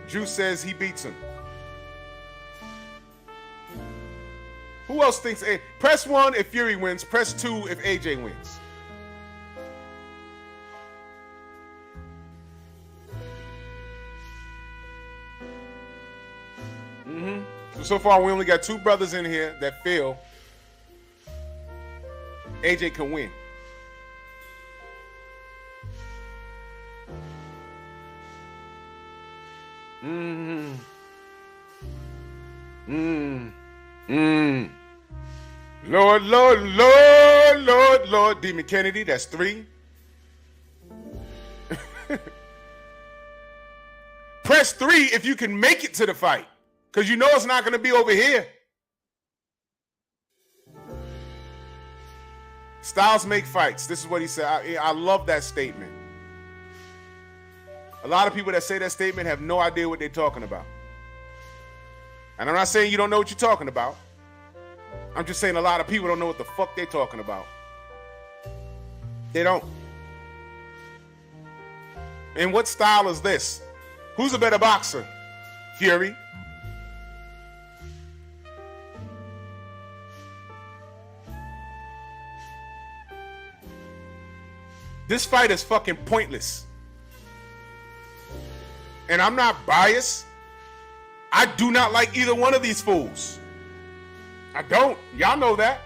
Juice says he beats him. Who else thinks? Press 1 if Fury wins. Press 2 if AJ wins. So far, we only got 2 brothers in here that feel AJ can win. Lord, Demon Kennedy, that's 3. Press 3 if you can make it to the fight, because you know it's not going to be over here. Styles make fights. This is what he said. I love that statement. A lot of people that say that statement have no idea what they're talking about. And I'm not saying you don't know what you're talking about. I'm just saying a lot of people don't know what the fuck they're talking about. They don't. And what style is this? Who's a better boxer? Fury? This fight is fucking pointless. And I'm not biased. I do not like either one of these fools. I don't. Y'all know that.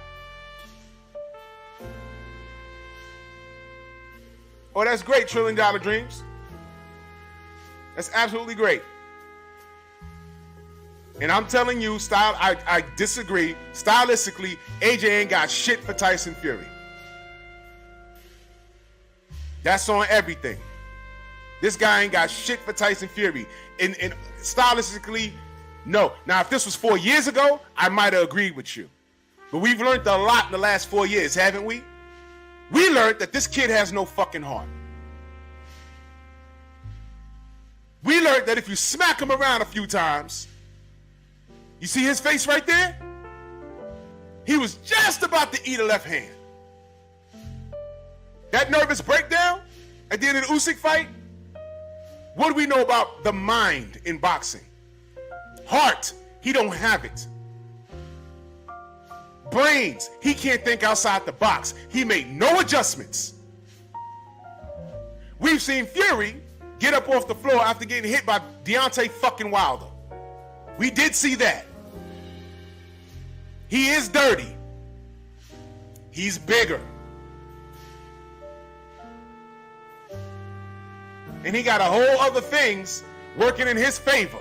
Oh, that's great, $1 Trillion Dreams. That's absolutely great. And I'm telling you, I disagree. Stylistically, AJ ain't got shit for Tyson Fury. That's on everything. This guy ain't got shit for Tyson Fury. And stylistically, no. Now, if this was 4 years ago, I might have agreed with you. But we've learned a lot in the last 4 years, haven't we? We learned that this kid has no fucking heart. We learned that if you smack him around a few times, you see his face right there? He was just about to eat a left hand. That nervous breakdown at the end of the Usyk fight, what do we know about the mind in boxing? Heart, he don't have it. Brains, he can't think outside the box. He made no adjustments. We've seen Fury get up off the floor after getting hit by Deontay fucking Wilder. We did see that. He is dirty. He's bigger. And he got a whole other things working in his favor.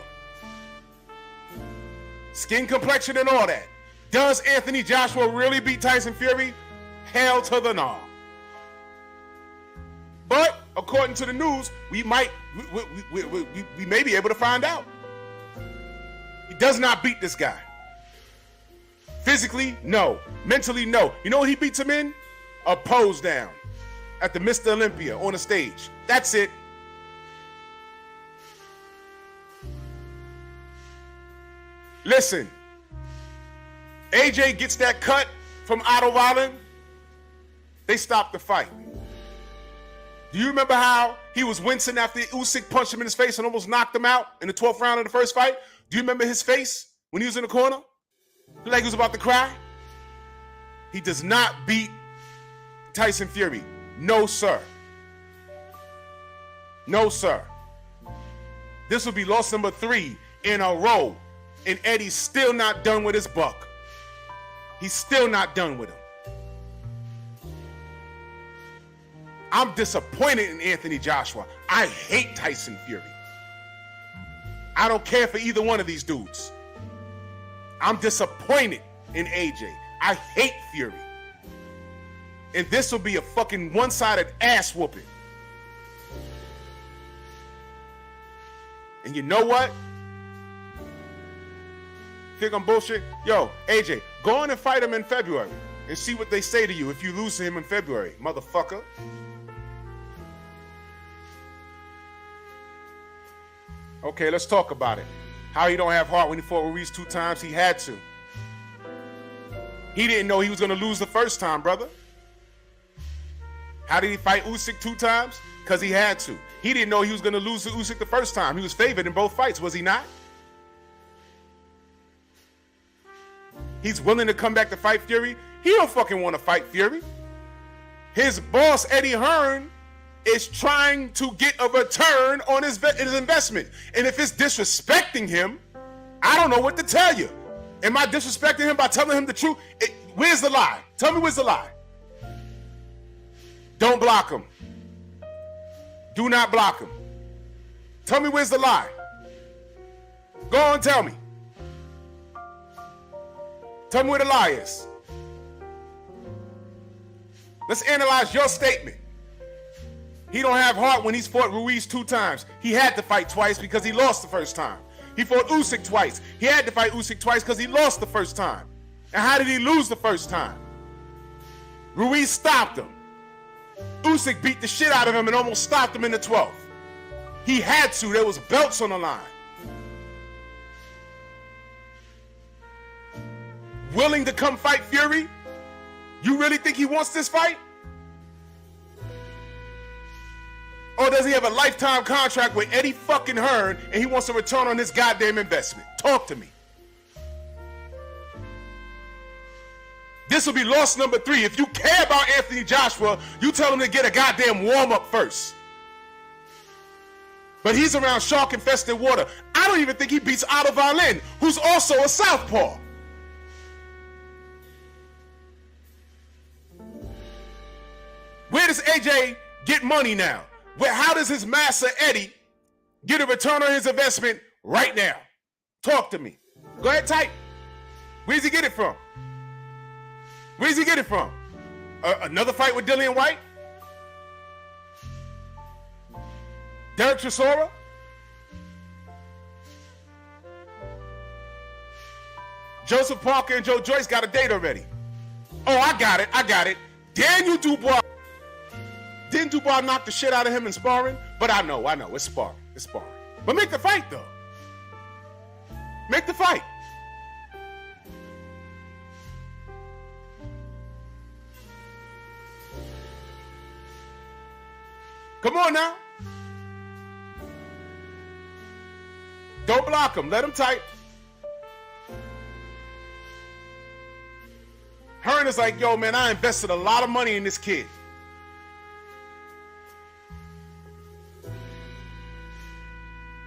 Skin complexion and all that. Does Anthony Joshua really beat Tyson Fury? Hell to the no. But according to the news, we may be able to find out. He does not beat this guy. Physically, no. Mentally, no. You know what he beats him in? A pose down at the Mr. Olympia on the stage. That's it. Listen, AJ gets that cut from Otto Wallin. They stopped the fight. Do you remember how he was wincing after Usyk punched him in his face and almost knocked him out in the 12th round of the first fight? Do you remember his face when he was in the corner? Looked like he was about to cry. He does not beat Tyson Fury. No, sir. No, sir. This will be loss number 3 in a row. And Eddie's still not done with his buck. He's still not done with him. I'm disappointed in Anthony Joshua. I hate Tyson Fury. I don't care for either one of these dudes. I'm disappointed in AJ. I hate Fury. And this will be a fucking one-sided ass whooping. And you know what? Think I'm bullshit? Yo, AJ, go on and fight him in February and see what they say to you if you lose to him in February, motherfucker. Okay, let's talk about it. How he don't have heart when he fought Ruiz 2 times? He had to. He didn't know he was going to lose the first time, brother. How did he fight Usyk 2 times? Because he had to. He didn't know he was going to lose to Usyk the first time. He was favored in both fights, was he not? He's willing to come back to fight Fury. He don't fucking want to fight Fury. His boss, Eddie Hearn, is trying to get a return on his investment. And if it's disrespecting him, I don't know what to tell you. Am I disrespecting him by telling him the truth? Where's the lie? Tell me where's the lie. Don't block him. Do not block him. Tell me where's the lie. Go on, tell me. Tell me where the lie is. Let's analyze your statement. He don't have heart when he's fought Ruiz 2 times. He had to fight twice because he lost the first time. He fought Usyk twice. He had to fight Usyk twice because he lost the first time. And how did he lose the first time? Ruiz stopped him. Usyk beat the shit out of him and almost stopped him in the 12th. He had to. There was belts on the line. Willing to come fight Fury? You really think he wants this fight? Or does he have a lifetime contract with Eddie fucking Hearn and he wants a return on his goddamn investment? Talk to me. This will be loss number 3. If you care about Anthony Joshua, you tell him to get a goddamn warm-up first. But he's around shark-infested water. I don't even think he beats Otto Wallin, who's also a southpaw. Where does AJ get money now? How does his master Eddie get a return on his investment right now? Talk to me. Go ahead, type. Where does he get it from? Where does he get it from? Another fight with Dillian White? Derek Chisora? Joseph Parker and Joe Joyce got a date already. Oh, I got it. Daniel Dubois. Didn't Dubois knock the shit out of him in sparring? But I know, it's sparring. But make the fight, though. Make the fight. Come on now. Don't block him. Let him type. Hearn is like, yo, man, I invested a lot of money in this kid.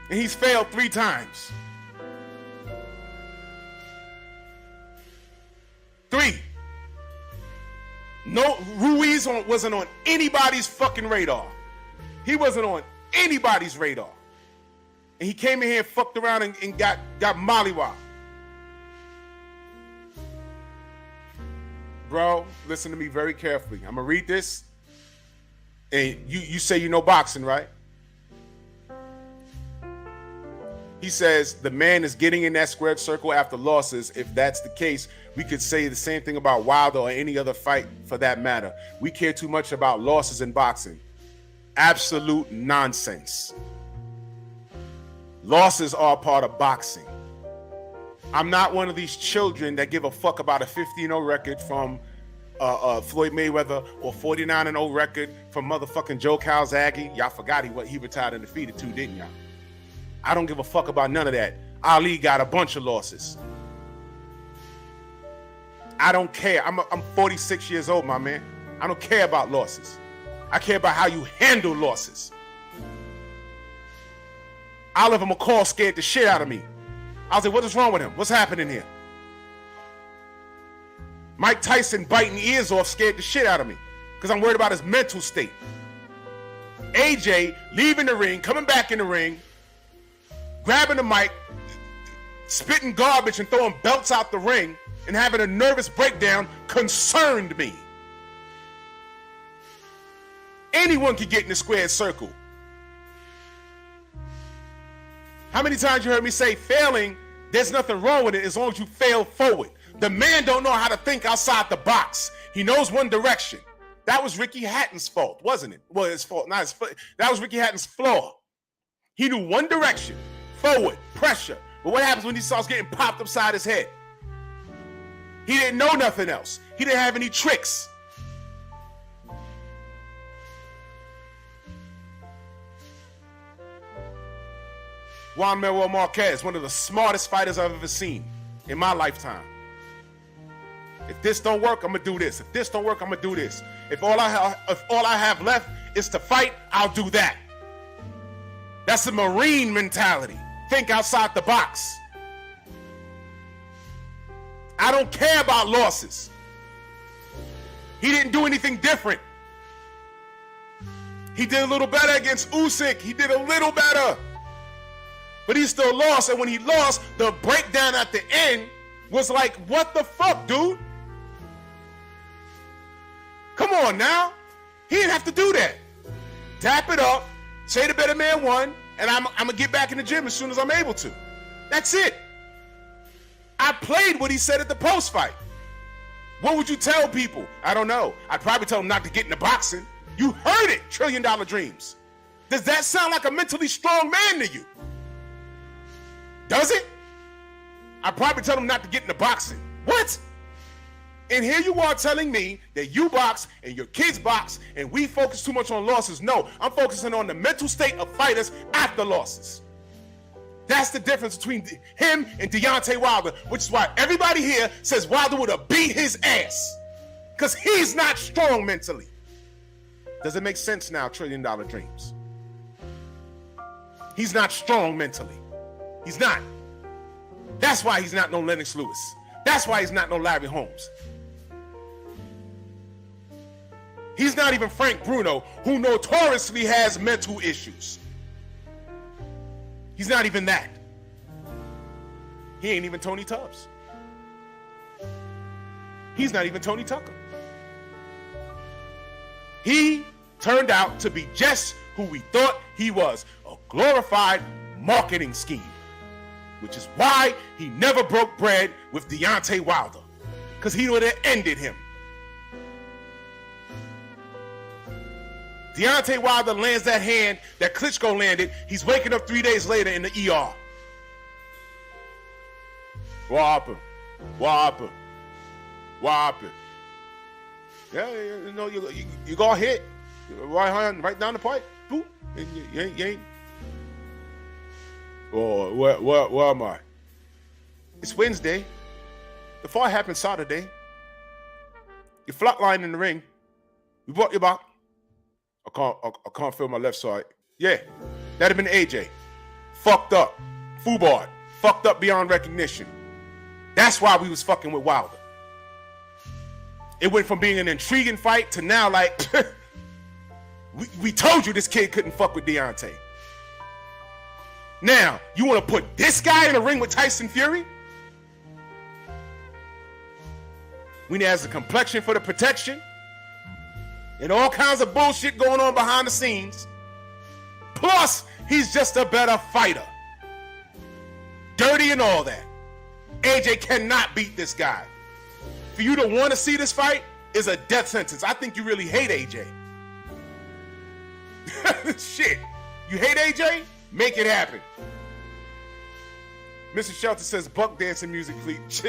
And he's failed 3 times. 3. No, Ruiz wasn't on anybody's fucking radar. He wasn't on anybody's radar. And he came in here and fucked around and got mollywopped. Bro, listen to me very carefully. I'm gonna read this. And you say you know boxing, right? He says, the man is getting in that squared circle after losses. If that's the case, we could say the same thing about Wilder or any other fight for that matter. We care too much about losses in boxing. Absolute nonsense. Losses are a part of boxing. I'm not one of these children that give a fuck about a 15-0 record from Floyd Mayweather or 49-0 record from motherfucking Joe Calzaghe. Y'all forgot he retired undefeated too, didn't y'all? I don't give a fuck about none of that. Ali got a bunch of losses. I don't care. I'm 46 years old, my man. I don't care about losses. I care about how you handle losses. Oliver McCall scared the shit out of me. I was like, what is wrong with him? What's happening here? Mike Tyson biting ears off scared the shit out of me because I'm worried about his mental state. AJ leaving the ring, coming back in the ring, grabbing the mic, spitting garbage and throwing belts out the ring and having a nervous breakdown concerned me. Anyone can get in the squared circle. How many times you heard me say failing, there's nothing wrong with it as long as you fail forward. The man don't know how to think outside the box. He knows one direction. That was Ricky Hatton's fault, wasn't it? Well, his fault, not his fault. That was Ricky Hatton's flaw. He knew one direction, forward, pressure. But what happens when he starts getting popped upside his head? He didn't know nothing else. He didn't have any tricks. Juan Manuel Marquez, one of the smartest fighters I've ever seen in my lifetime. If this don't work, I'm gonna do this. If this don't work, I'm gonna do this. If all I have left is to fight, I'll do that. That's a Marine mentality. Think outside the box. I don't care about losses. He didn't do anything different. He did a little better against USYK. He did a little better. But he still lost. And when he lost, the breakdown at the end was like, what the fuck, dude? Come on now. He didn't have to do that. Tap it up, say the better man won, and I'm going to get back in the gym as soon as I'm able to. That's it. I played what he said at the post fight. What would you tell people? I don't know. I'd probably tell them not to get into boxing. You heard it, $1 Trillion Dreams. Does that sound like a mentally strong man to you? Does it? I'd probably tell them not to get into boxing. What? And here you are telling me that you box and your kids box and we focus too much on losses. No, I'm focusing on the mental state of fighters after losses. That's the difference between him and Deontay Wilder, which is why everybody here says Wilder would have beat his ass. Because he's not strong mentally. Does it make sense now, $1 Trillion Dreams? He's not strong mentally. He's not. That's why he's not no Lennox Lewis. That's why he's not no Larry Holmes. He's not even Frank Bruno, who notoriously has mental issues. He's not even that. He ain't even Tony Tubbs. He's not even Tony Tucker. He turned out to be just who we thought he was, a glorified marketing scheme, which is why he never broke bread with Deontay Wilder, because he would have ended him. Deontay Wilder lands that hand that Klitschko landed. He's waking up 3 days later in the ER. What happened? What happened? What happened? Yeah, you know, you got hit. Right hand, right down the pipe. Boop. And you ain't. Oh, where am I? It's Wednesday. The fight happened Saturday. You flatlined in the ring. We brought you back. I can't feel my left side. Yeah, that'd have been AJ. Fucked up. Foobarred. Fucked up beyond recognition. That's why we was fucking with Wilder. It went from being an intriguing fight to now like, we told you this kid couldn't fuck with Deontay. Now, you want to put this guy in a ring with Tyson Fury? When he has the complexion for the protection and all kinds of bullshit going on behind the scenes. Plus, he's just a better fighter. Dirty and all that. AJ cannot beat this guy. For you to want to see this fight is a death sentence. I think you really hate AJ. Shit. You hate AJ? Make it happen. Mr. Shelton says, Buck dancing music, please.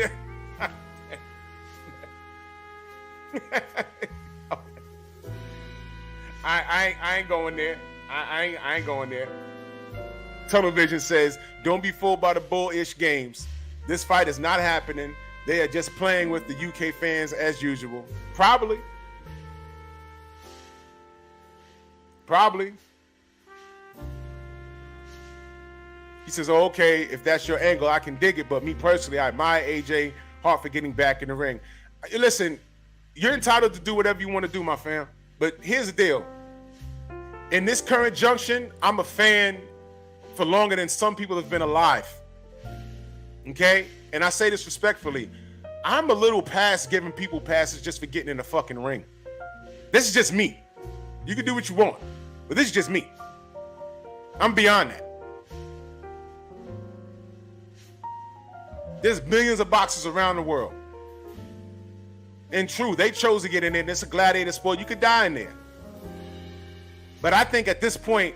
I ain't going there. I ain't going there. Tunnel Vision says, don't be fooled by the bullish games. This fight is not happening. They are just playing with the UK fans as usual. Probably. He says, oh, okay, if that's your angle, I can dig it. But me personally, I admire AJ Hart for getting back in the ring. Listen, you're entitled to do whatever you want to do, my fam. But here's the deal. In this current junction, I'm a fan for longer than some people have been alive. Okay? And I say this respectfully. I'm a little past giving people passes just for getting in the fucking ring. This is just me. You can do what you want. But this is just me. I'm beyond that. There's millions of boxers around the world. And true, they chose to get in there. It's a gladiator sport. You could die in there. But I think at this point,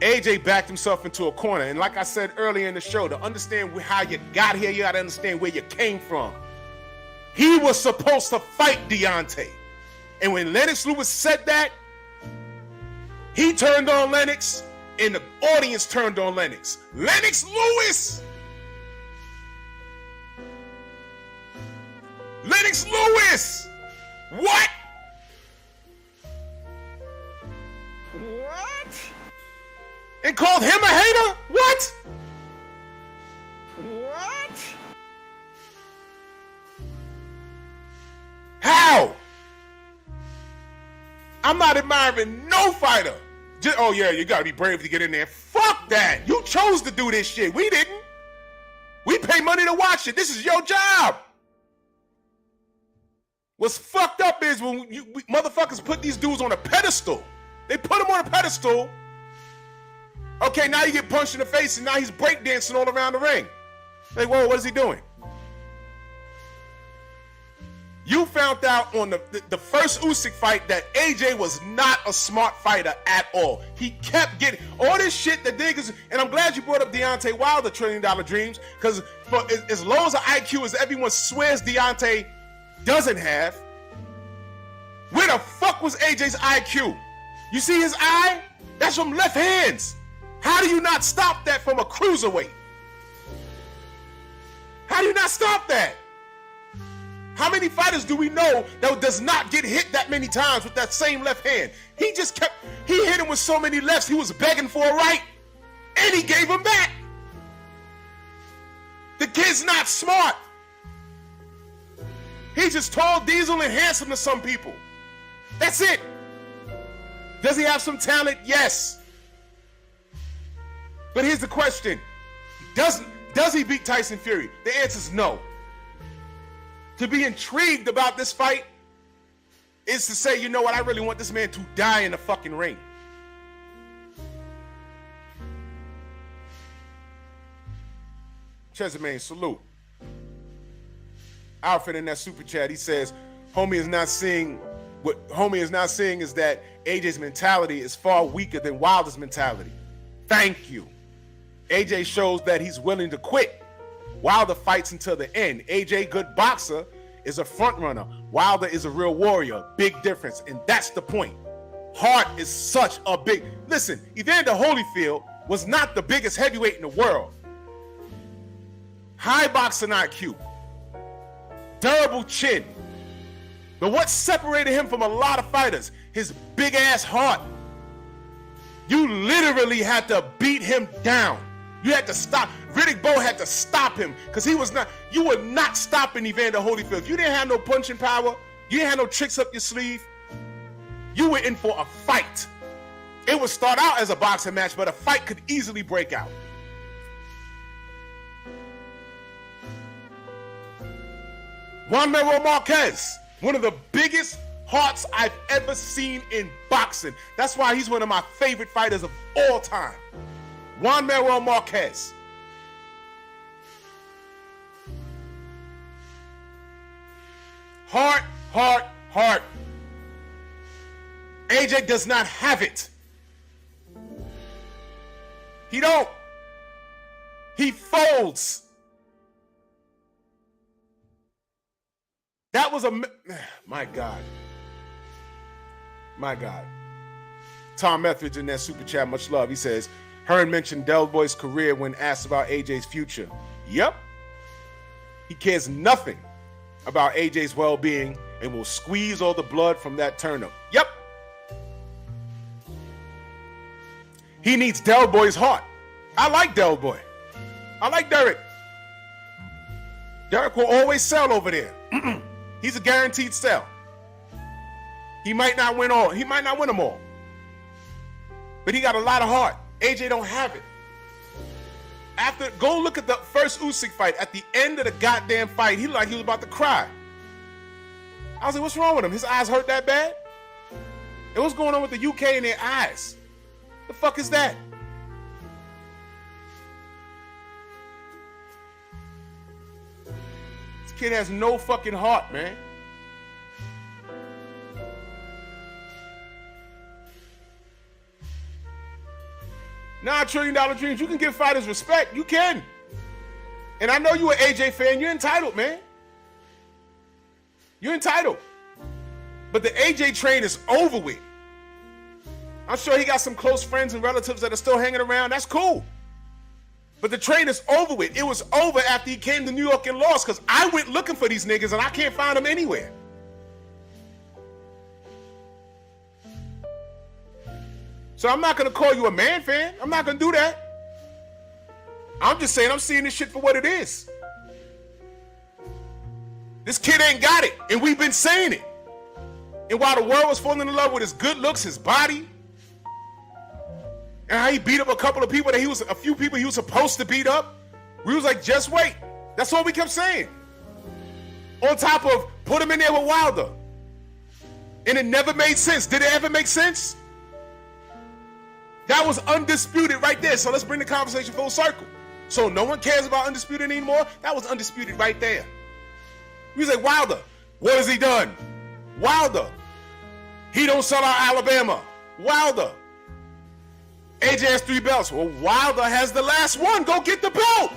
AJ backed himself into a corner. And like I said earlier in the show, to understand how you got here, you got to understand where you came from. He was supposed to fight Deontay. And when Lennox Lewis said that, he turned on Lennox, and the audience turned on Lennox. Lennox Lewis! Lennox Lewis! What? What? And called him a hater? What? What? How? I'm not admiring no fighter. Just, oh yeah, you gotta be brave to get in there. Fuck that. You chose to do this shit. We didn't. We pay money to watch it. This is your job. What's fucked up is when motherfuckers put these dudes on a pedestal. They put him on a pedestal. Okay, now you get punched in the face and now he's breakdancing all around the ring. Like, whoa, what is he doing? You found out on the first Usyk fight that AJ was not a smart fighter at all. He kept getting all this shit that niggas, and I'm glad you brought up Deontay Wilder $1 trillion dreams, because for as low as an IQ as everyone swears Deontay doesn't have, where the fuck was AJ's IQ? You see his eye? That's from left hands. How do you not stop that from a cruiserweight? How do you not stop that? How many fighters do we know that does not get hit that many times with that same left hand? He hit him with so many lefts, he was begging for a right, and he gave him back. The kid's not smart. He's just tall, diesel, and handsome to some people. That's it. Does he have some talent? Yes. But here's the question. Does he beat Tyson Fury? The answer is no. To be intrigued about this fight is to say, you know what, I really want this man to die in the fucking ring. Chesapeake, salute. Alfred in that super chat, he says, homie is not seeing is that AJ's mentality is far weaker than Wilder's mentality. Thank you. AJ shows that he's willing to quit. Wilder fights until the end. AJ, good boxer, is a front runner. Wilder is a real warrior. Big difference. And that's the point. Hart is such a big... Listen, Evander Holyfield was not the biggest heavyweight in the world. High boxing IQ. Durable chin. But what separated him from a lot of fighters? His big ass heart. You literally had to beat him down. You had to stop. Riddick Bowe had to stop him because you were not stopping Evander Holyfield. If you didn't have no punching power, you didn't have no tricks up your sleeve, you were in for a fight. It would start out as a boxing match, but a fight could easily break out. Juan Manuel Marquez, one of the biggest hearts I've ever seen in boxing. That's why he's one of my favorite fighters of all time. Juan Manuel Marquez. Heart, heart, heart. AJ does not have it. He don't. He folds. That was my God. My God. Tom Etheridge in that super chat, much love. He says, Hearn mentioned Del Boy's career when asked about AJ's future. Yep. He cares nothing about AJ's well-being and will squeeze all the blood from that turnip. Yep. He needs Del Boy's heart. I like Del Boy. I like Derek. Derek will always sell over there. He's a guaranteed sell. He might not win all. He might not win them all. But he got a lot of heart. AJ don't have it. Go look at the first USYK fight. At the end of the goddamn fight, he looked like he was about to cry. I was like, what's wrong with him? His eyes hurt that bad? And what's going on with the UK in their eyes? The fuck is that? This kid has no fucking heart, man. Nah, $1 trillion dreams. You can give fighters respect. You can. And I know you're an AJ fan. You're entitled, man. You're entitled. But the AJ train is over with. I'm sure he got some close friends and relatives that are still hanging around. That's cool. But the train is over with. It was over after he came to New York and lost, because I went looking for these niggas and I can't find them anywhere. So I'm not going to call you a man fan. I'm not going to do that. I'm just saying I'm seeing this shit for what it is. This kid ain't got it, and we've been saying it. And while the world was falling in love with his good looks, his body, and how he beat up a couple of people a few people he was supposed to beat up, we was like, just wait. That's all we kept saying. On top of put him in there with Wilder. And it never made sense. Did it ever make sense? That was Undisputed right there. So let's bring the conversation full circle. So no one cares about Undisputed anymore? That was Undisputed right there. We was like, Wilder, what has he done? Wilder, he don't sell out Alabama. Wilder, AJ has 3 belts. Well, Wilder has the last one. Go get the belt.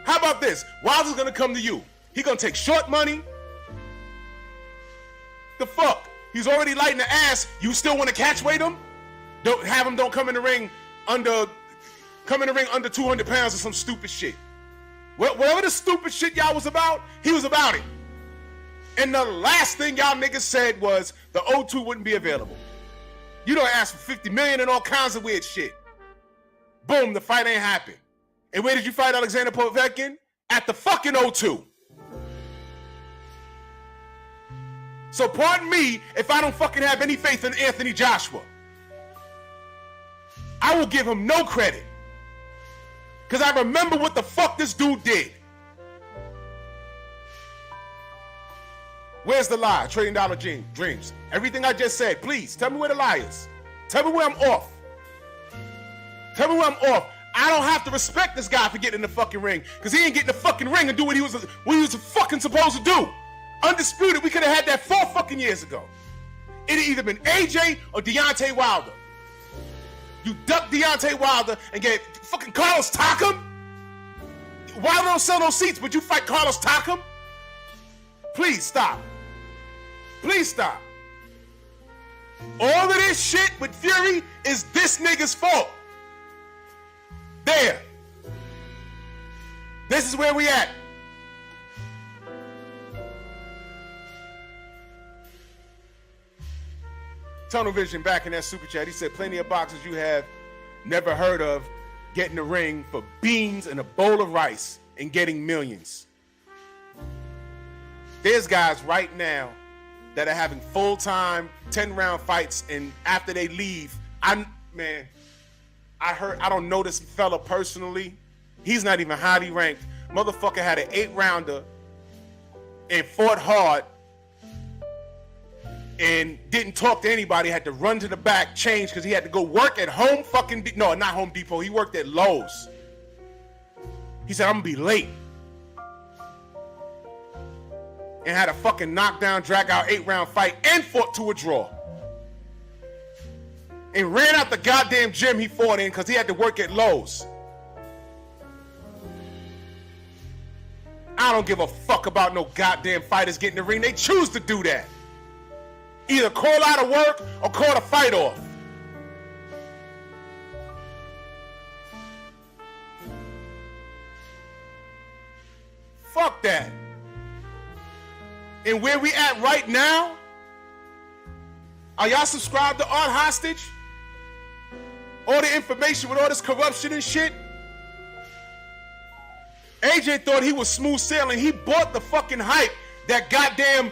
How about this? Wilder's gonna come to you. He gonna take short money. The fuck? He's already lighting the ass. You still want to catch weight him? Don't come in the ring under 200 pounds or some stupid shit. Whatever the stupid shit y'all was about, he was about it. And the last thing y'all niggas said was the O2 wouldn't be available. You don't ask for $50 million and all kinds of weird shit. Boom, the fight ain't happened. And where did you fight Alexander Povetkin? At the fucking O2. So pardon me if I don't fucking have any faith in Anthony Joshua. I will give him no credit. Because I remember what the fuck this dude did. Where's the lie? $1 trillion dreams. Everything I just said, please tell me where the lie is. Tell me where I'm off. Tell me where I'm off. I don't have to respect this guy for getting in the fucking ring, because he ain't getting in the fucking ring and do what he was fucking supposed to do. Undisputed, we could have had that 4 fucking years ago. It had either been AJ or Deontay Wilder. You ducked Deontay Wilder and gave fucking Carlos Takam. Wilder don't sell no seats, but you fight Carlos Takam? Please stop. Please stop. All of this shit with Fury is this nigga's fault. There. This is where we at. Tunnel Vision back in that super chat. He said, plenty of boxers you have never heard of get in the ring for beans and a bowl of rice and getting millions. There's guys right now that are having full-time 10-round fights, and after they leave, I don't know this fella personally. He's not even highly ranked. Motherfucker had an 8-rounder and fought hard and didn't talk to anybody, had to run to the back, change, because he had to go work at not Home Depot. He worked at Lowe's. He said, I'm gonna be late. And had a fucking knockdown, drag out 8-round fight and fought to a draw. And ran out the goddamn gym he fought in because he had to work at Lowe's. I don't give a fuck about no goddamn fighters getting in the ring. They choose to do that. Either call out of work or call the fight off. Fuck that. And where we at right now? Are y'all subscribed to Art Hostage? All the information with all this corruption and shit? AJ thought he was smooth sailing. He bought the fucking hype that goddamn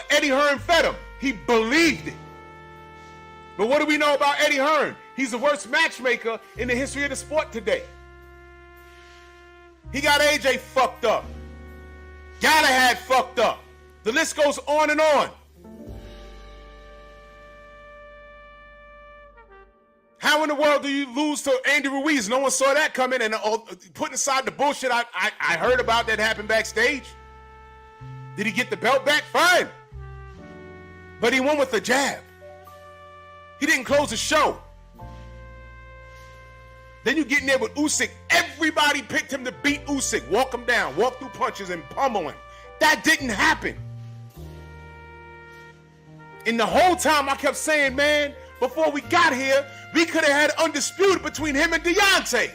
Eddie Hearn fed him. He believed it. But what do we know about Eddie Hearn? He's the worst matchmaker in the history of the sport today. He got AJ fucked up. Galahad fucked up. The list goes on and on. How in the world do you lose to Andy Ruiz? No one saw that coming. And putting aside the bullshit I heard about that happened backstage. Did he get the belt back? Fine. But he won with a jab. He didn't close the show. Then you get in there with Usyk. Everybody picked him to beat Usyk. Walk him down, walk through punches, and pummel him. That didn't happen. And the whole time I kept saying, man, before we got here, we could have had Undisputed between him and Deontay.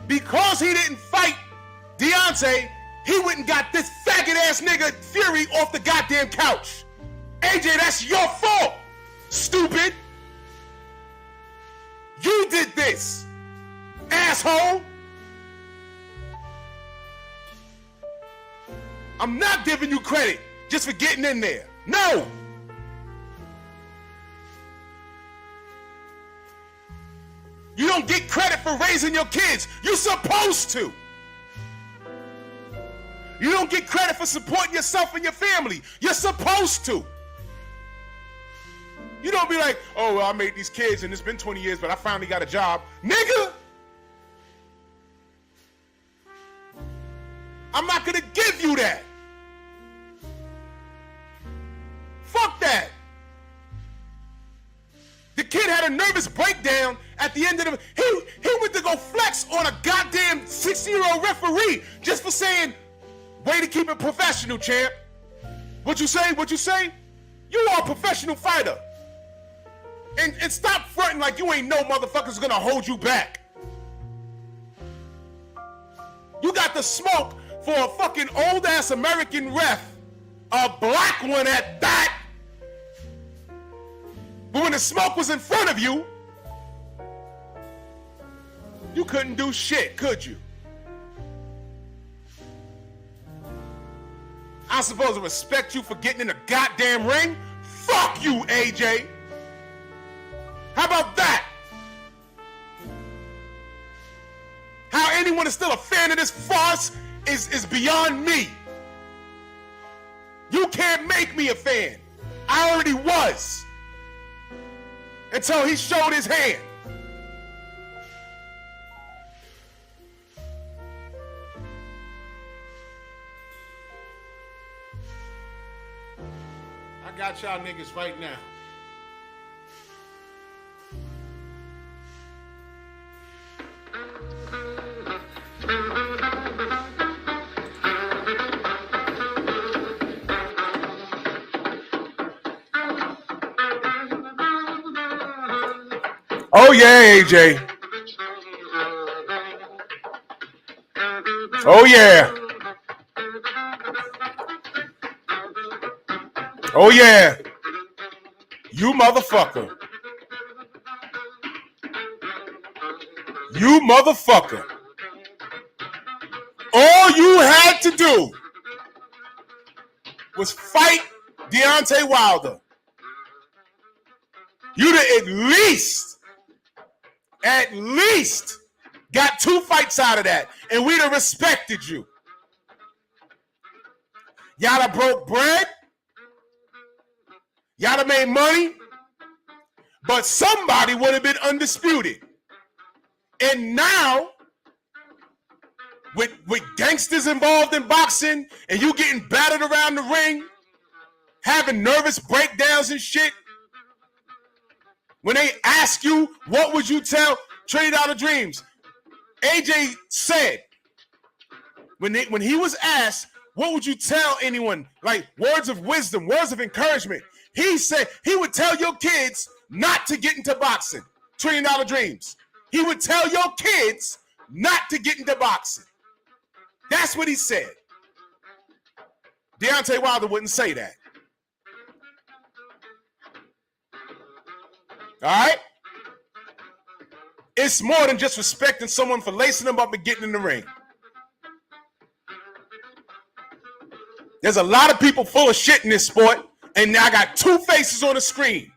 Because he didn't fight Deontay, he went and got this faggot-ass nigga Fury off the goddamn couch. AJ, that's your fault, stupid. You did this, asshole. I'm not giving you credit just for getting in there. No. You don't get credit for raising your kids. You're supposed to. You don't get credit for supporting yourself and your family. You're supposed to. You don't be like, oh, well, I made these kids and it's been 20 years, but I finally got a job. Nigga! I'm not gonna give you that. Fuck that. The kid had a nervous breakdown at the end of the... He went to go flex on a goddamn 60-year-old referee just for saying, way to keep it professional, champ. What you say? What you say? You are a professional fighter. And stop fronting like you ain't no motherfuckers gonna hold you back. You got the smoke for a fucking old-ass American ref. A black one at that. But when the smoke was in front of you, you couldn't do shit, could you? I'm supposed to respect you for getting in the goddamn ring? Fuck you, AJ. How about that? How anyone is still a fan of this farce is beyond me. You can't make me a fan. I already was. Until he showed his hand. I got y'all niggas right now. Oh yeah, AJ. Oh yeah. Oh yeah. You motherfucker. You motherfucker. All you had to do was fight Deontay Wilder, you'd have at least got 2 fights out of that, and we'd have respected you. Y'all have broke bread. Y'all have made money. But somebody would have been undisputed. And now, with gangsters involved in boxing, and you getting battered around the ring, having nervous breakdowns and shit, when they ask you, what would you tell $20 Dreams? AJ said, when he was asked, what would you tell anyone? Like words of wisdom, words of encouragement. He said he would tell your kids not to get into boxing. $20 Dreams. He would tell your kids not to get into boxing. That's what he said. Deontay Wilder wouldn't say that. All right? It's more than just respecting someone for lacing them up and getting in the ring. There's a lot of people full of shit in this sport, and now I got 2 faces on the screen.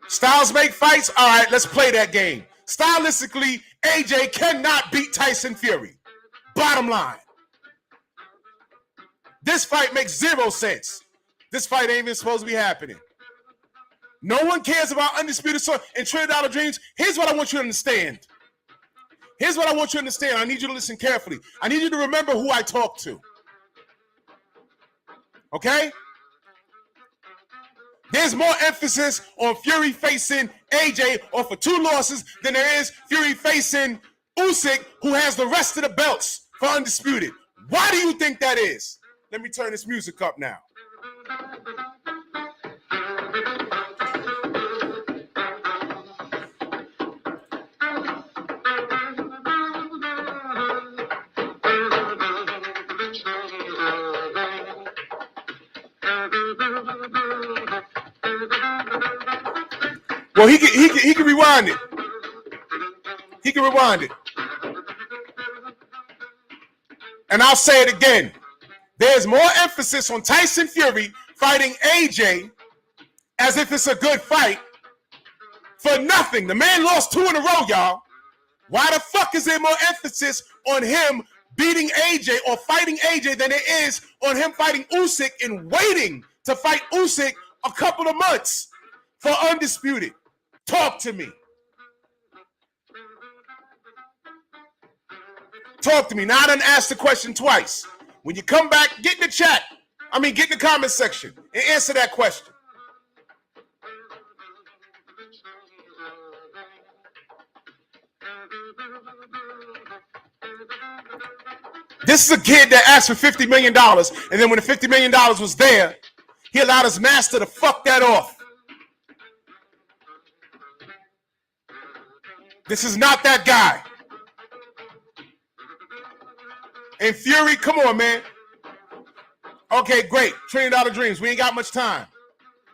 Styles make fights? All right, let's play that game. Stylistically, AJ cannot beat Tyson Fury. Bottom line. This fight makes 0 sense. This fight ain't even supposed to be happening. No one cares about Undisputed Sword and $20 Dreams. Here's what I want you to understand. Here's what I want you to understand. I need you to listen carefully. I need you to remember who I talk to. Okay? There's more emphasis on Fury facing AJ or for 2 losses than there is Fury facing Usyk, who has the rest of the belts for Undisputed. Why do you think that is? Let me turn this music up now. Well, he can rewind it. He can rewind it. And I'll say it again. There's more emphasis on Tyson Fury fighting AJ as if it's a good fight for nothing. The man lost 2 in a row, y'all. Why the fuck is there more emphasis on him beating AJ or fighting AJ than there is on him fighting Usyk and waiting to fight Usyk a couple of months for Undisputed? Talk to me. Talk to me. Now I done asked the question twice. When you come back, get in the chat. Get in the comment section and answer that question. This is a kid that asked for $50 million, and then when the $50 million was there, he allowed his master to fuck that off. This is not that guy. And Fury, come on, man. Okay, great. $20 Dreams. We ain't got much time.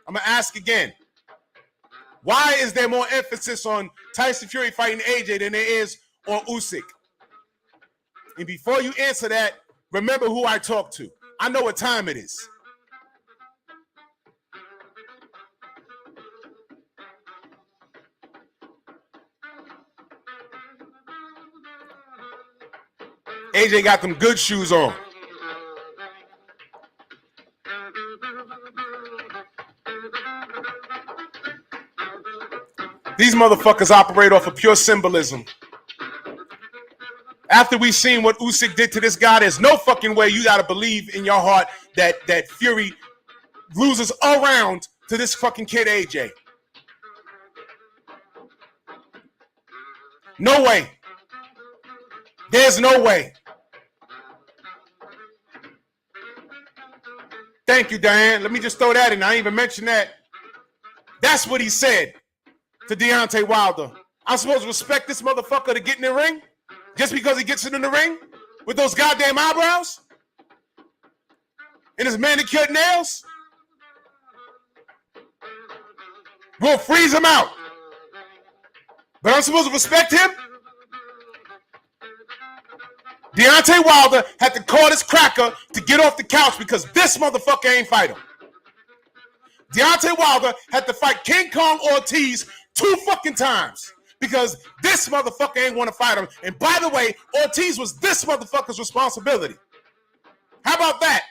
I'm going to ask again. Why is there more emphasis on Tyson Fury fighting AJ than there is on Usyk? And before you answer that, remember who I talk to. I know what time it is. AJ got them good shoes on. These motherfuckers operate off of pure symbolism. After we seen what Usyk did to this guy, there's no fucking way you gotta believe in your heart that Fury loses a round to this fucking kid AJ. No way. There's no way. Thank you, Diane. Let me just throw that in. I ain't even mention that. That's what he said to Deontay Wilder. I'm supposed to respect this motherfucker to get in the ring? Just because he gets in the ring? With those goddamn eyebrows? And his manicured nails? We'll freeze him out. But I'm supposed to respect him? Deontay Wilder had to call this cracker to get off the couch because this motherfucker ain't fight him. Deontay Wilder had to fight King Kong Ortiz 2 fucking times because this motherfucker ain't want to fight him. And by the way, Ortiz was this motherfucker's responsibility. How about that?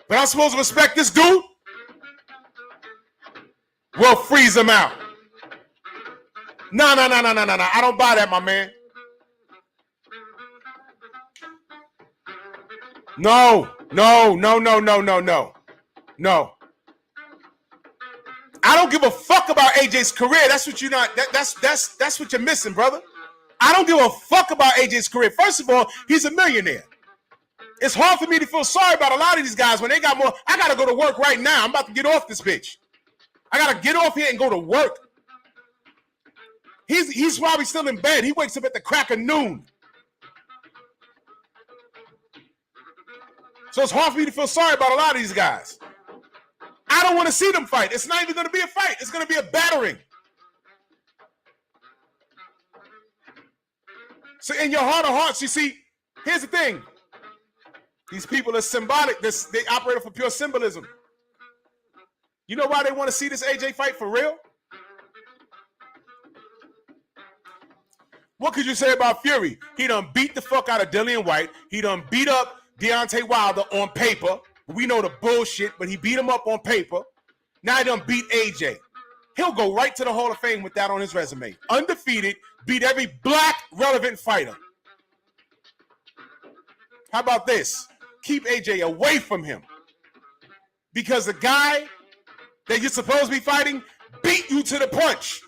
But I'm supposed to respect this dude? We'll freeze him out. No. I don't buy that, my man. No. I don't give a fuck about AJ's career. That's what you're not. That's what you're missing, brother. I don't give a fuck about AJ's career. First of all, he's a millionaire. It's hard for me to feel sorry about a lot of these guys when they got more. I gotta go to work right now. I'm about to get off this bitch. I gotta get off here and go to work. He's probably still in bed. He wakes up at the crack of noon. So it's hard for me to feel sorry about a lot of these guys. I don't want to see them fight. It's not even going to be a fight. It's going to be a battering. So in your heart of hearts, you see, here's the thing. These people are symbolic. They operate for pure symbolism. You know why they want to see this AJ fight for real? What could you say about Fury? He done beat the fuck out of Dillian White. He done beat up Deontay Wilder on paper. We know the bullshit, but he beat him up on paper. Now he done beat AJ. He'll go right to the Hall of Fame with that on his resume. Undefeated, beat every black relevant fighter. How about this? Keep AJ away from him. Because the guy that you're supposed to be fighting beat you to the punch.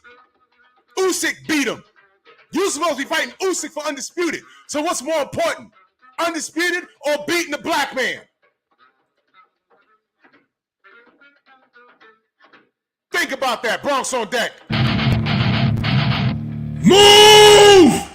Usyk beat him. You're supposed to be fighting Usyk for Undisputed. So what's more important? Undisputed or beating the black man? Think about that. Bronx on deck. Move!